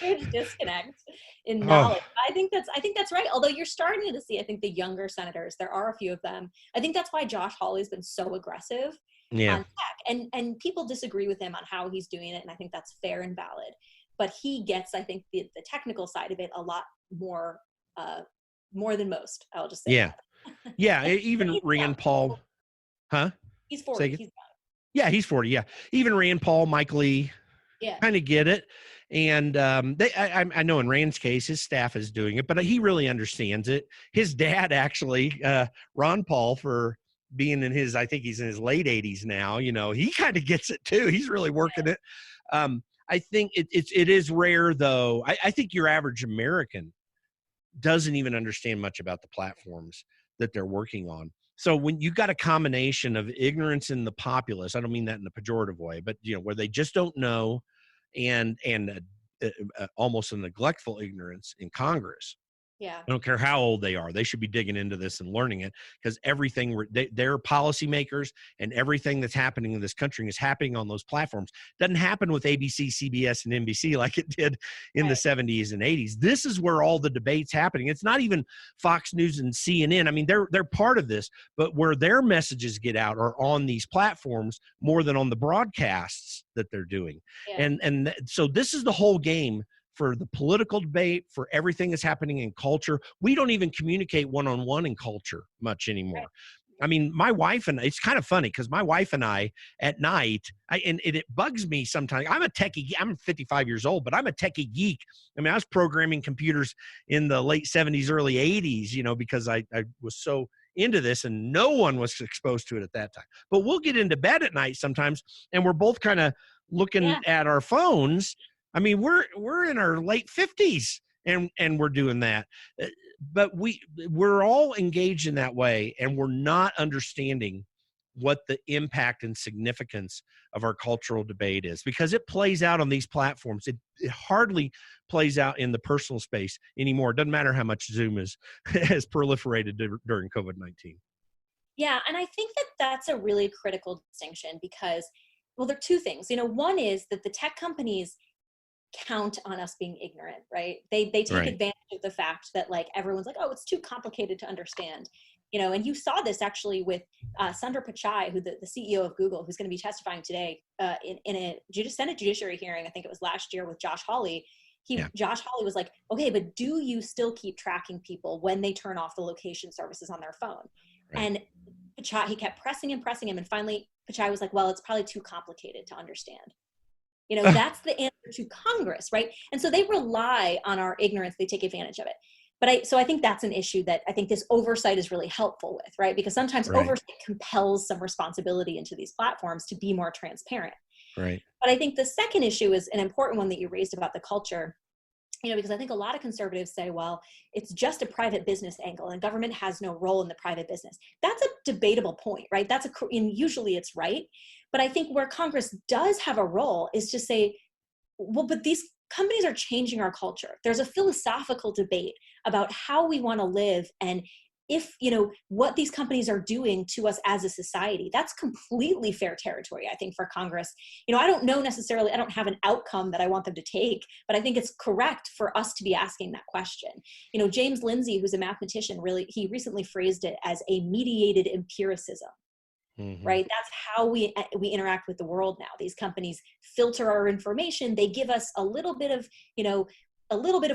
Huge disconnect in knowledge. I think that's right. Although you're starting to see, I think the younger senators, there are a few of them. I think that's why Josh Hawley's been so aggressive on tech. And people disagree with him on how he's doing it, and I think that's fair and valid. But he gets, I think, the technical side of it a lot more than most. I'll just say that. Yeah, even Rand Paul. Huh? He's 40. He's yeah, he's 40. Yeah. Even Rand Paul, Mike Lee, kind of get it. And I know in Rand's case, his staff is doing it, but he really understands it. His dad, actually, Ron Paul, for being I think he's in his late 80s now, he kind of gets it too. He's really working it. I think it is rare, though. I think your average American doesn't even understand much about the platforms that they're working on. So when you got a combination of ignorance in the populace, I don't mean that in a pejorative way, but where they just don't know, and almost a neglectful ignorance in Congress. Yeah. I don't care how old they are. They should be digging into this and learning it, because everything they're policymakers, and everything that's happening in this country is happening on those platforms. Doesn't happen with ABC, CBS, and NBC like it did in the 70s and 80s. This is where all the debate's happening. It's not even Fox News and CNN. I mean, they're part of this, but where their messages get out are on these platforms more than on the broadcasts that they're doing. Yeah. And so this is the whole game for the political debate, for everything that's happening in culture. We don't even communicate one-on-one in culture much anymore. Right. I mean, my wife and it's kind of funny because my wife and I at night, and it bugs me sometimes. I'm a techie. I'm 55 years old, but I'm a techie geek. I mean, I was programming computers in the late 70s, early 80s, because I was so into this, and no one was exposed to it at that time. But we'll get into bed at night sometimes, and we're both kind of looking at our phones. I mean, we're in our late 50s and we're doing that, but we're all engaged in that way, and we're not understanding what the impact and significance of our cultural debate is, because it plays out on these platforms. It hardly plays out in the personal space anymore. It doesn't matter how much Zoom has proliferated during COVID-19. Yeah, and I think that's a really critical distinction because, well, there are two things. One is that the tech companies count on us being ignorant, right? They take advantage of the fact that everyone's like, oh, it's too complicated to understand, and you saw this actually with Sundar Pichai, who the CEO of Google, who's going to be testifying today in a Senate Judiciary hearing. I think it was last year with Josh Hawley. Josh Hawley was like, okay, but do you still keep tracking people when they turn off the location services on their phone? Right. And Pichai, he kept pressing him. And finally Pichai was like, well, it's probably too complicated to understand. That's the answer to Congress, right? And so they rely on our ignorance. They take advantage of it. So I think that's an issue that I think this oversight is really helpful with, right? Because sometimes Right. oversight compels some responsibility into these platforms to be more transparent. Right. But I think the second issue is an important one that you raised about the culture, because I think a lot of conservatives say, well, it's just a private business angle and government has no role in the private business. That's a debatable point, right? And usually it's right. But I think where Congress does have a role is to say, well, but these companies are changing our culture. There's a philosophical debate about how we want to live, and if what these companies are doing to us as a society. That's completely fair territory, I think, for Congress. I don't know necessarily, I don't have an outcome that I want them to take, but I think it's correct for us to be asking that question. James Lindsay, who's a mathematician, he recently phrased it as a mediated empiricism. Mm-hmm. Right? That's how we interact with the world now. These companies filter our information. They give us a little bit of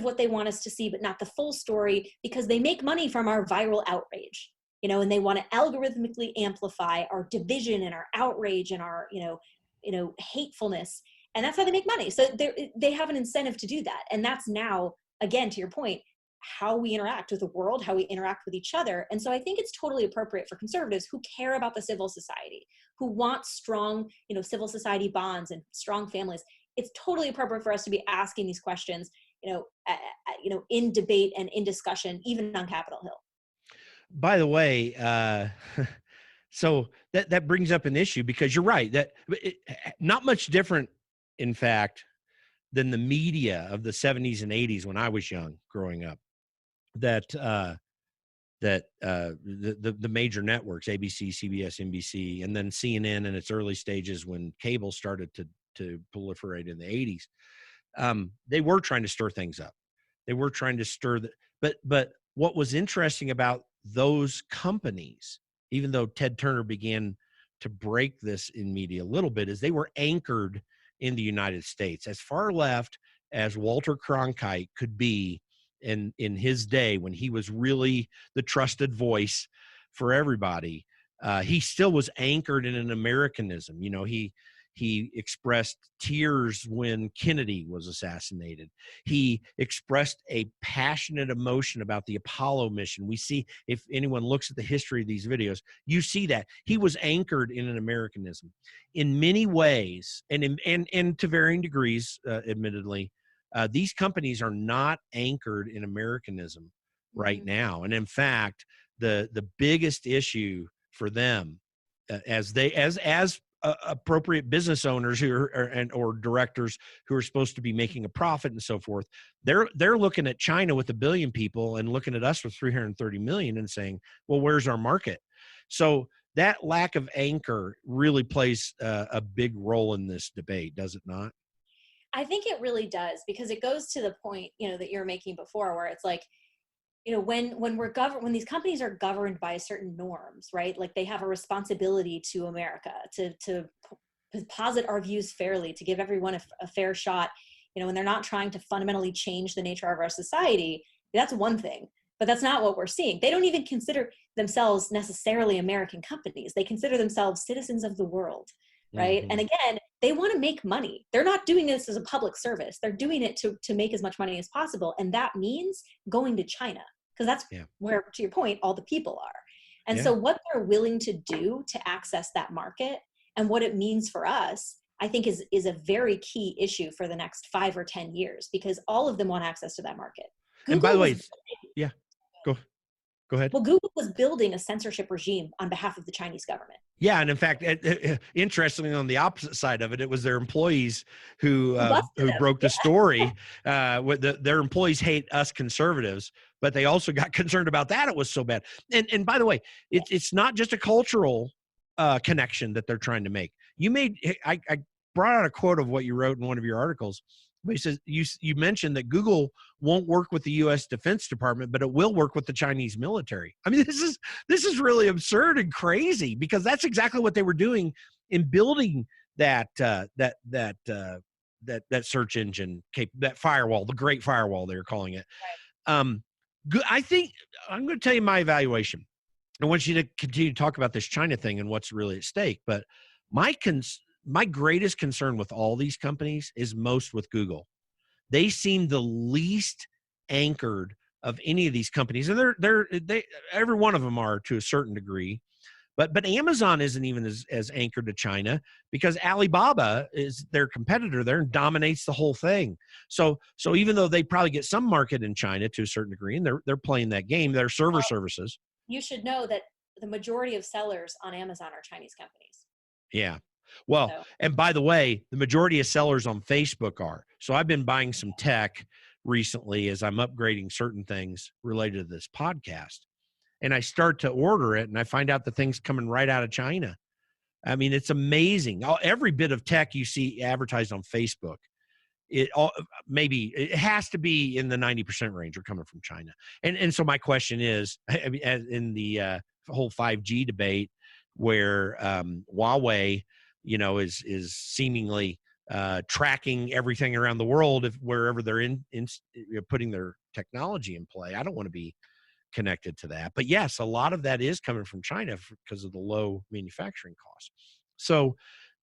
what they want us to see, but not the full story, because they make money from our viral outrage, and they want to algorithmically amplify our division and our outrage and our, hatefulness. And that's how they make money. So they have an incentive to do that. And that's now, again, to your point, how we interact with the world, how we interact with each other. And so I think it's totally appropriate for conservatives who care about the civil society, who want strong, civil society bonds and strong families. It's totally appropriate for us to be asking these questions, in debate and in discussion, even on Capitol Hill. By the way, so that brings up an issue, because you're right that not much different, in fact, than the media of the 70s and 80s when I was young growing up. The major networks, ABC, CBS, NBC, and then CNN in its early stages when cable started to proliferate in the 80s, they were trying to stir things up. They were trying to stir but what was interesting about those companies, even though Ted Turner began to break this in media a little bit, is they were anchored in the United States. As far left as Walter Cronkite could be in his day, when he was really the trusted voice for everybody, he still was anchored in an Americanism. He expressed tears when Kennedy was assassinated. He expressed a passionate emotion about the Apollo mission. We see, if anyone looks at the history of these videos, you see that he was anchored in an Americanism in many ways, and to varying degrees, admittedly. These companies are not anchored in Americanism right now. And in fact, the biggest issue for them, as appropriate business owners or directors who are supposed to be making a profit and so forth, they're looking at China with 1 billion people and looking at us with 330 million and saying, well, where's our market? So that lack of anchor really plays a big role in this debate, does it not? I think it really does, because it goes to the point, that you're making before, where it's like, when these companies are governed by certain norms, right? Like they have a responsibility to America to posit our views fairly, to give everyone a fair shot, and they're not trying to fundamentally change the nature of our society. That's one thing, but that's not what we're seeing. They don't even consider themselves necessarily American companies. They consider themselves citizens of the world, right? Mm-hmm. And again, they want to make money. They're not doing this as a public service. They're doing it to make as much money as possible. And that means going to China, because that's where, to your point, all the people are. And so what they're willing to do to access that market and what it means for us, I think is a very key issue for the next 5 or 10 years, because all of them want access to that market. Google, and by the way, go ahead. Well, Google was building a censorship regime on behalf of the Chinese government. Yeah, and in fact, interestingly, on the opposite side of it, it was their employees who broke the story. Their employees hate us conservatives, but they also got concerned about that. It was so bad. And by the way, it's not just a cultural connection that they're trying to make. I brought out a quote of what you wrote in one of your articles. But he says, you mentioned that Google won't work with the U.S. Defense Department, but it will work with the Chinese military. I mean, this is really absurd and crazy, because that's exactly what they were doing in building that search engine, that firewall, the Great Firewall, they were calling it. Right. I think I'm going to tell you my evaluation. I want you to continue to talk about this China thing and what's really at stake. But my greatest concern with all these companies is most with Google. They seem the least anchored of any of these companies, and they every one of them are to a certain degree. But Amazon isn't even as anchored to China, because Alibaba is their competitor there and dominates the whole thing. So even though they probably get some market in China to a certain degree, and they're playing that game, their server services. You should know that the majority of sellers on Amazon are Chinese companies. Yeah. Well, So. and by the way, the majority of sellers on Facebook are. So I've been buying some tech recently as I'm upgrading certain things related to this podcast. And I start to order it, and I find out the thing's coming right out of China. I mean, it's amazing. Every bit of tech you see advertised on Facebook, it has to be in the 90% range are coming from China. And so my question is, I mean, as in the whole 5G debate, where Huawei, is seemingly tracking everything around the world, wherever they're in putting their technology in play. I don't want to be connected to that. But yes, a lot of that is coming from China because of the low manufacturing costs. So,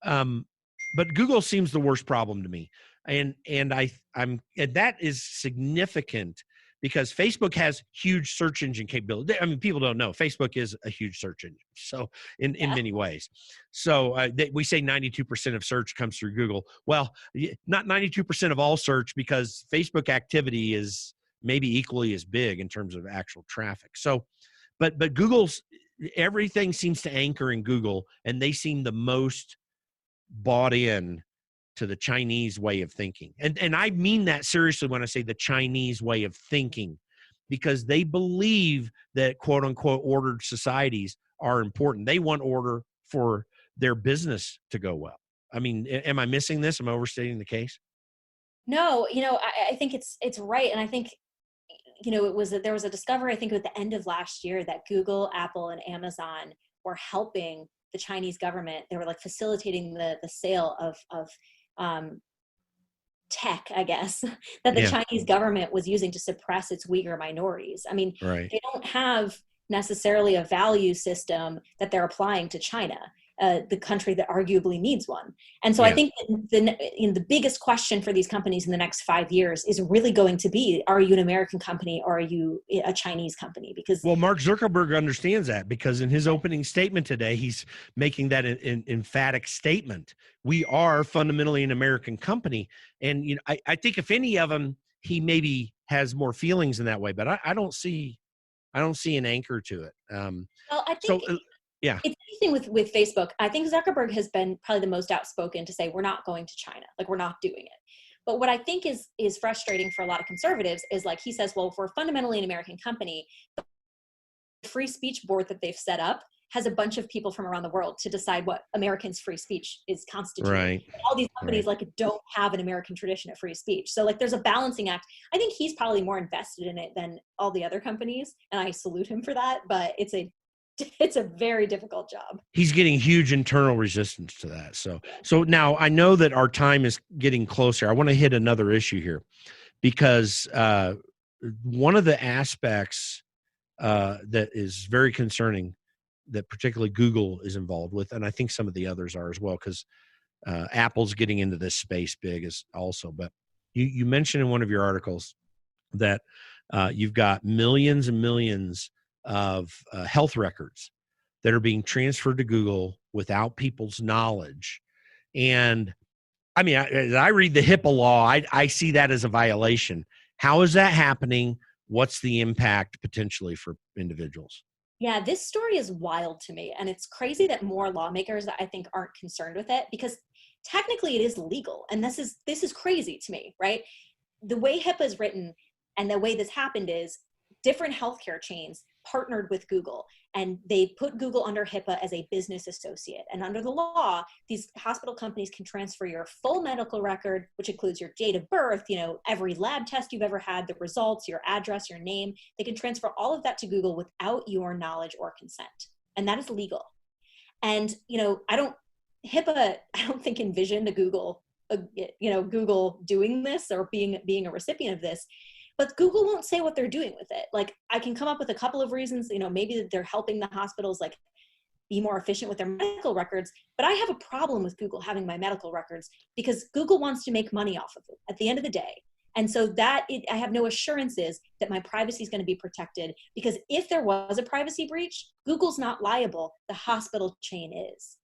but Google seems the worst problem to me. And that is significant because Facebook has huge search engine capability. I mean, people don't know Facebook is a huge search engine. So in many ways. So we say 92% of search comes through Google. Well, not 92% of all search, because Facebook activity is maybe equally as big in terms of actual traffic. So, but Google's, everything seems to anchor in Google, and they seem the most bought in to the Chinese way of thinking. And I mean that seriously when I say the Chinese way of thinking, because they believe that quote unquote ordered societies are important. They want order for their business to go well. I mean, am I missing this? Am I overstating the case? No, I think it's right. And I think, there was a discovery, I think at the end of last year, that Google, Apple, and Amazon were helping the Chinese government. They were like facilitating the sale of tech, I guess, that the Chinese government was using to suppress its Uyghur minorities. I mean, They don't have necessarily a value system that they're applying to China, the country that arguably needs one. And so I think the biggest question for these companies in the next 5 years is really going to be, are you an American company or are you a Chinese company? Because Mark Zuckerberg understands that, because in his opening statement today, he's making that an emphatic statement. We are fundamentally an American company. And, I think if any of them, he maybe has more feelings in that way, but I don't see an anchor to it. I think it's interesting with Facebook. I think Zuckerberg has been probably the most outspoken to say, we're not going to China, like we're not doing it. But what I think is frustrating for a lot of conservatives is, like he says, well, if we're fundamentally an American company, the free speech board that they've set up has a bunch of people from around the world to decide what Americans' free speech is constituted. Right. All these companies don't have an American tradition of free speech. So there's a balancing act. I think he's probably more invested in it than all the other companies, and I salute him for that, but it's a very difficult job. He's getting huge internal resistance to that. So now I know that our time is getting closer. I want to hit another issue here, because one of the aspects that is very concerning, that particularly Google is involved with, and I think some of the others are as well, because Apple's getting into this space big as also. But you mentioned in one of your articles that you've got millions and millions of health records that are being transferred to Google without people's knowledge. And I mean, as I read the HIPAA law, I see that as a violation. How is that happening? What's the impact potentially for individuals? Yeah, this story is wild to me. And it's crazy that more lawmakers, I think, aren't concerned with it, because technically it is legal. And this is crazy to me, right? The way HIPAA is written and the way this happened is different healthcare chains partnered with Google, and they put Google under HIPAA as a business associate. And under the law, these hospital companies can transfer your full medical record, which includes your date of birth, every lab test you've ever had, the results, your address, your name. They can transfer all of that to Google without your knowledge or consent. And that is legal. And, HIPAA, I don't think envisioned Google doing this or being a recipient of this. But Google won't say what they're doing with it. Like, I can come up with a couple of reasons, maybe that they're helping the hospitals be more efficient with their medical records. But I have a problem with Google having my medical records, because Google wants to make money off of it at the end of the day. And so I have no assurances that my privacy is going to be protected, because if there was a privacy breach, Google's not liable, the hospital chain is.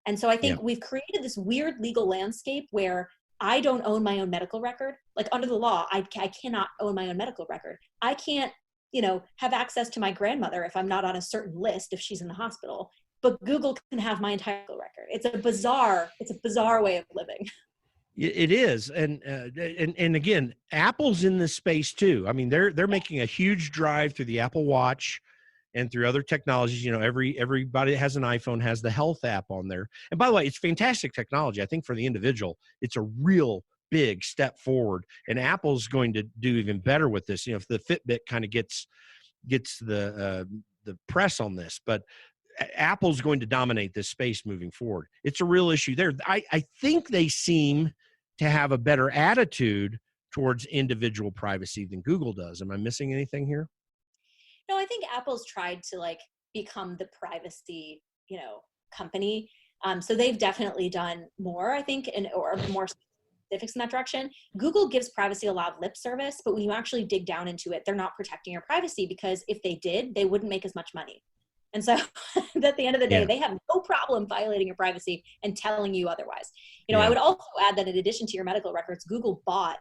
And so I think we've created this weird legal landscape where I don't own my own medical record. Like under the law, I cannot own my own medical record. I can't, have access to my grandmother if I'm not on a certain list if she's in the hospital. But Google can have my entire record. It's a bizarre way of living. It is, and again, Apple's in this space too. I mean, they're making a huge drive through the Apple Watch and through other technologies. Everybody that has an iPhone has the health app on there. And by the way, it's fantastic technology. I think for the individual, it's a real big step forward. And Apple's going to do even better with this. If the Fitbit kind of gets the press on this, but Apple's going to dominate this space moving forward. It's a real issue there. I think they seem to have a better attitude towards individual privacy than Google does. Am I missing anything here? No, I think Apple's tried to become the privacy, company. So they've definitely done more, I think, or more specifics in that direction. Google gives privacy a lot of lip service, but when you actually dig down into it, they're not protecting your privacy, because if they did, they wouldn't make as much money. And so at the end of the day, they have no problem violating your privacy and telling you otherwise. I would also add that in addition to your medical records, Google bought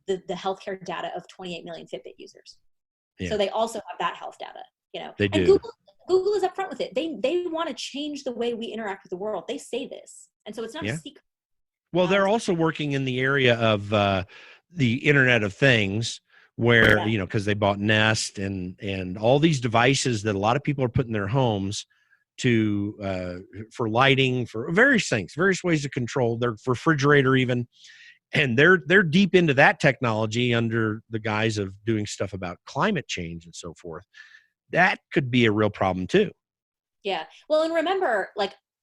the healthcare data of 28 million Fitbit users. Yeah. So they also have that health data, They do. And Google is upfront with it. They want to change the way we interact with the world. They say this. And so it's not a secret. Well, they're also working in the area of the Internet of Things, where, because they bought Nest and all these devices that a lot of people are putting in their homes for lighting, for various things, various ways to control their refrigerator even. And they're deep into that technology under the guise of doing stuff about climate change and so forth. That could be a real problem too. Yeah. Well, and remember,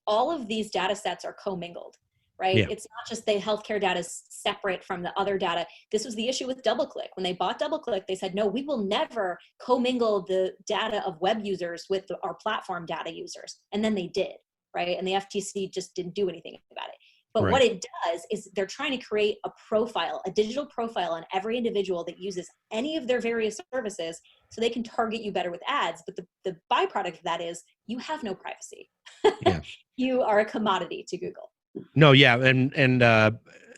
all of these data sets are commingled. Right? Yeah. It's not just the healthcare data is separate from the other data. This was the issue with DoubleClick. When they bought DoubleClick, they said, no, we will never commingle the data of web users with our platform data users. And then they did, right? And the FTC just didn't do anything about it. But what it does is they're trying to create a digital profile on every individual that uses any of their various services so they can target you better with ads. But the byproduct of that is you have no privacy. Yeah. You are a commodity to Google. No, yeah, and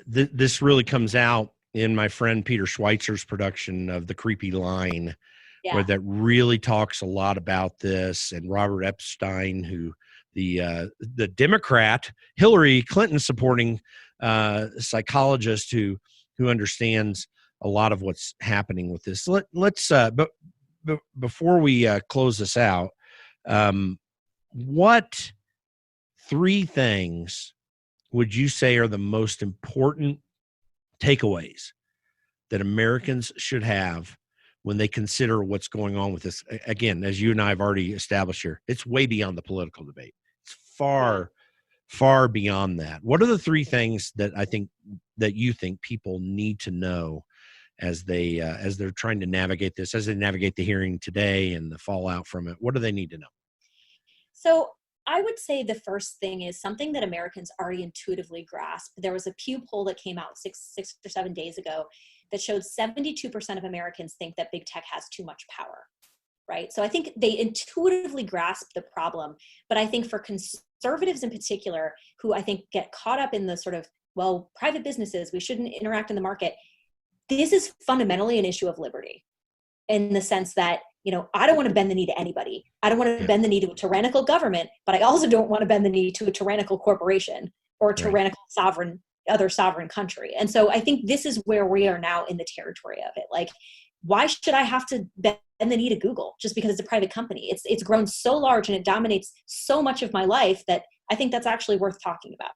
this really comes out in my friend Peter Schweitzer's production of The Creepy Line, where that really talks a lot about this. And Robert Epstein, who the Democrat Hillary Clinton supporting psychologist who understands a lot of what's happening with this. Let's but before we close this out, what 3 things would you say are the most important takeaways that Americans should have when they consider what's going on with this? Again, as you and I have already established here, it's way beyond the political debate. It's far, far beyond that. What are the 3 things that you think people need to know as they're trying to navigate this, as they navigate the hearing today and the fallout from it? What do they need to know? So I would say the first thing is something that Americans already intuitively grasp. There was a Pew poll that came out six or 7 days ago that showed 72% of Americans think that big tech has too much power, right? So I think they intuitively grasp the problem. But I think for conservatives in particular, who I think get caught up in the sort of, private businesses, we shouldn't interact in the market. This is fundamentally an issue of liberty, in the sense that, I don't want to bend the knee to anybody. I don't want to bend the knee to a tyrannical government, but I also don't want to bend the knee to a tyrannical corporation or a tyrannical other sovereign country. And so I think this is where we are now in the territory of it. Why should I have to bend the knee to Google just because it's a private company? It's grown so large and it dominates so much of my life that I think that's actually worth talking about.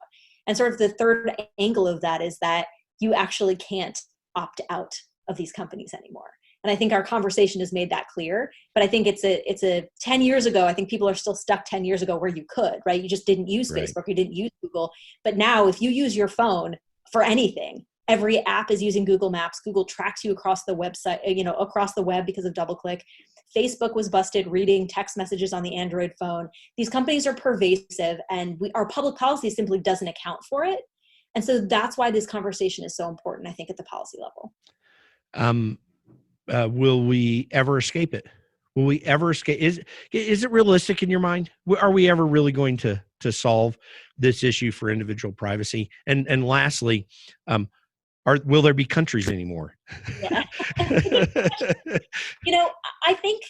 And sort of the third angle of that is that you actually can't opt out of these companies anymore. And I think our conversation has made that clear, but I think it's a 10 years ago, I think people are still stuck 10 years ago where you could, right? You just didn't use Facebook, you didn't use Google. But now if you use your phone for anything, every app is using Google Maps. Google tracks you across the website, across the web because of DoubleClick. Facebook was busted reading text messages on the Android phone. These companies are pervasive, and our public policy simply doesn't account for it. And so that's why this conversation is so important, I think, at the policy level. Will we ever escape it? Will we ever escape? Is it realistic in your mind? Are we ever really going to solve this issue for individual privacy? And lastly, will there be countries anymore? Yeah. I think,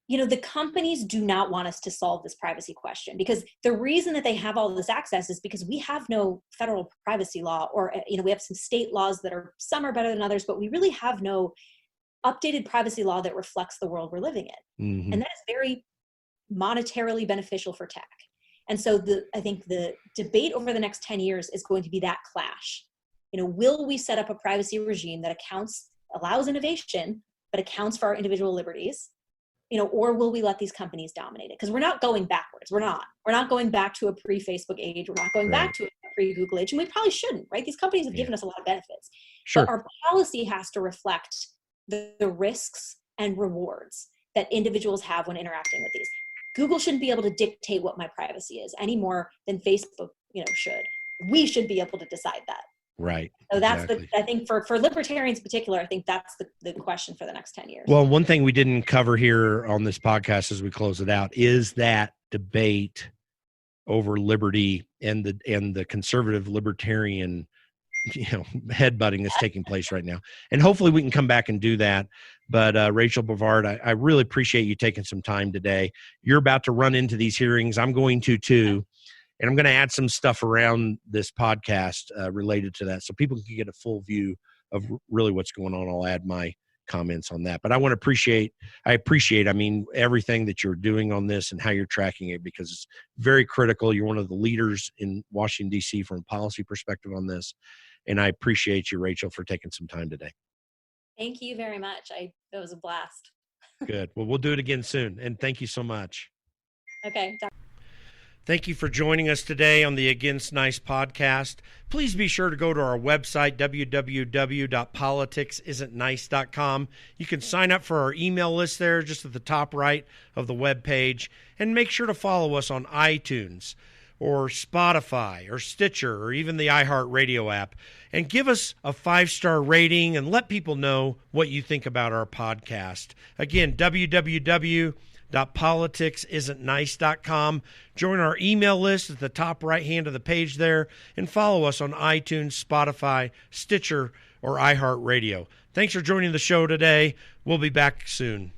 the companies do not want us to solve this privacy question, because the reason that they have all this access is because we have no federal privacy law, or, we have some state laws that some are better than others, but we really have no updated privacy law that reflects the world we're living in. Mm-hmm. And that is very monetarily beneficial for tech. And so I think the debate over the next 10 years is going to be that clash. Will we set up a privacy regime that allows innovation, but accounts for our individual liberties? Or will we let these companies dominate it? Because we're not going backwards. We're not going back to a pre-Facebook age. We're not going back to a pre-Google age. And we probably shouldn't, right? These companies have given us a lot of benefits. Sure. But our policy has to reflect the risks and rewards that individuals have when interacting with these. Google shouldn't be able to dictate what my privacy is any more than Facebook, should. We should be able to decide that. Right. So that's I think for libertarians in particular, I think that's the question for the next 10 years. Well, one thing we didn't cover here on this podcast as we close it out is that debate over liberty and the conservative libertarian headbutting that's taking place right now. And hopefully we can come back and do that. But Rachel Bovard, I really appreciate you taking some time today. You're about to run into these hearings. I'm going to too. And I'm going to add some stuff around this podcast related to that so people can get a full view of really what's going on. I'll add my comments on that. But I appreciate everything that you're doing on this and how you're tracking it, because it's very critical. You're one of the leaders in Washington, D.C. from a policy perspective on this. And I appreciate you, Rachel, for taking some time today. Thank you very much. It was a blast. Good. Well, we'll do it again soon. And thank you so much. Okay. Thank you for joining us today on the Against Nice podcast. Please be sure to go to our website, www.politicsisn'tnice.com. You can sign up for our email list there just at the top right of the web page. And make sure to follow us on iTunes or Spotify or Stitcher or even the iHeartRadio app. And give us a 5-star rating and let people know what you think about our podcast. Again, www.politicsisn'tnice.com. Join our email list at the top right hand of the page there, and follow us on iTunes, Spotify, Stitcher, or iHeartRadio. Thanks for joining the show today. We'll be back soon.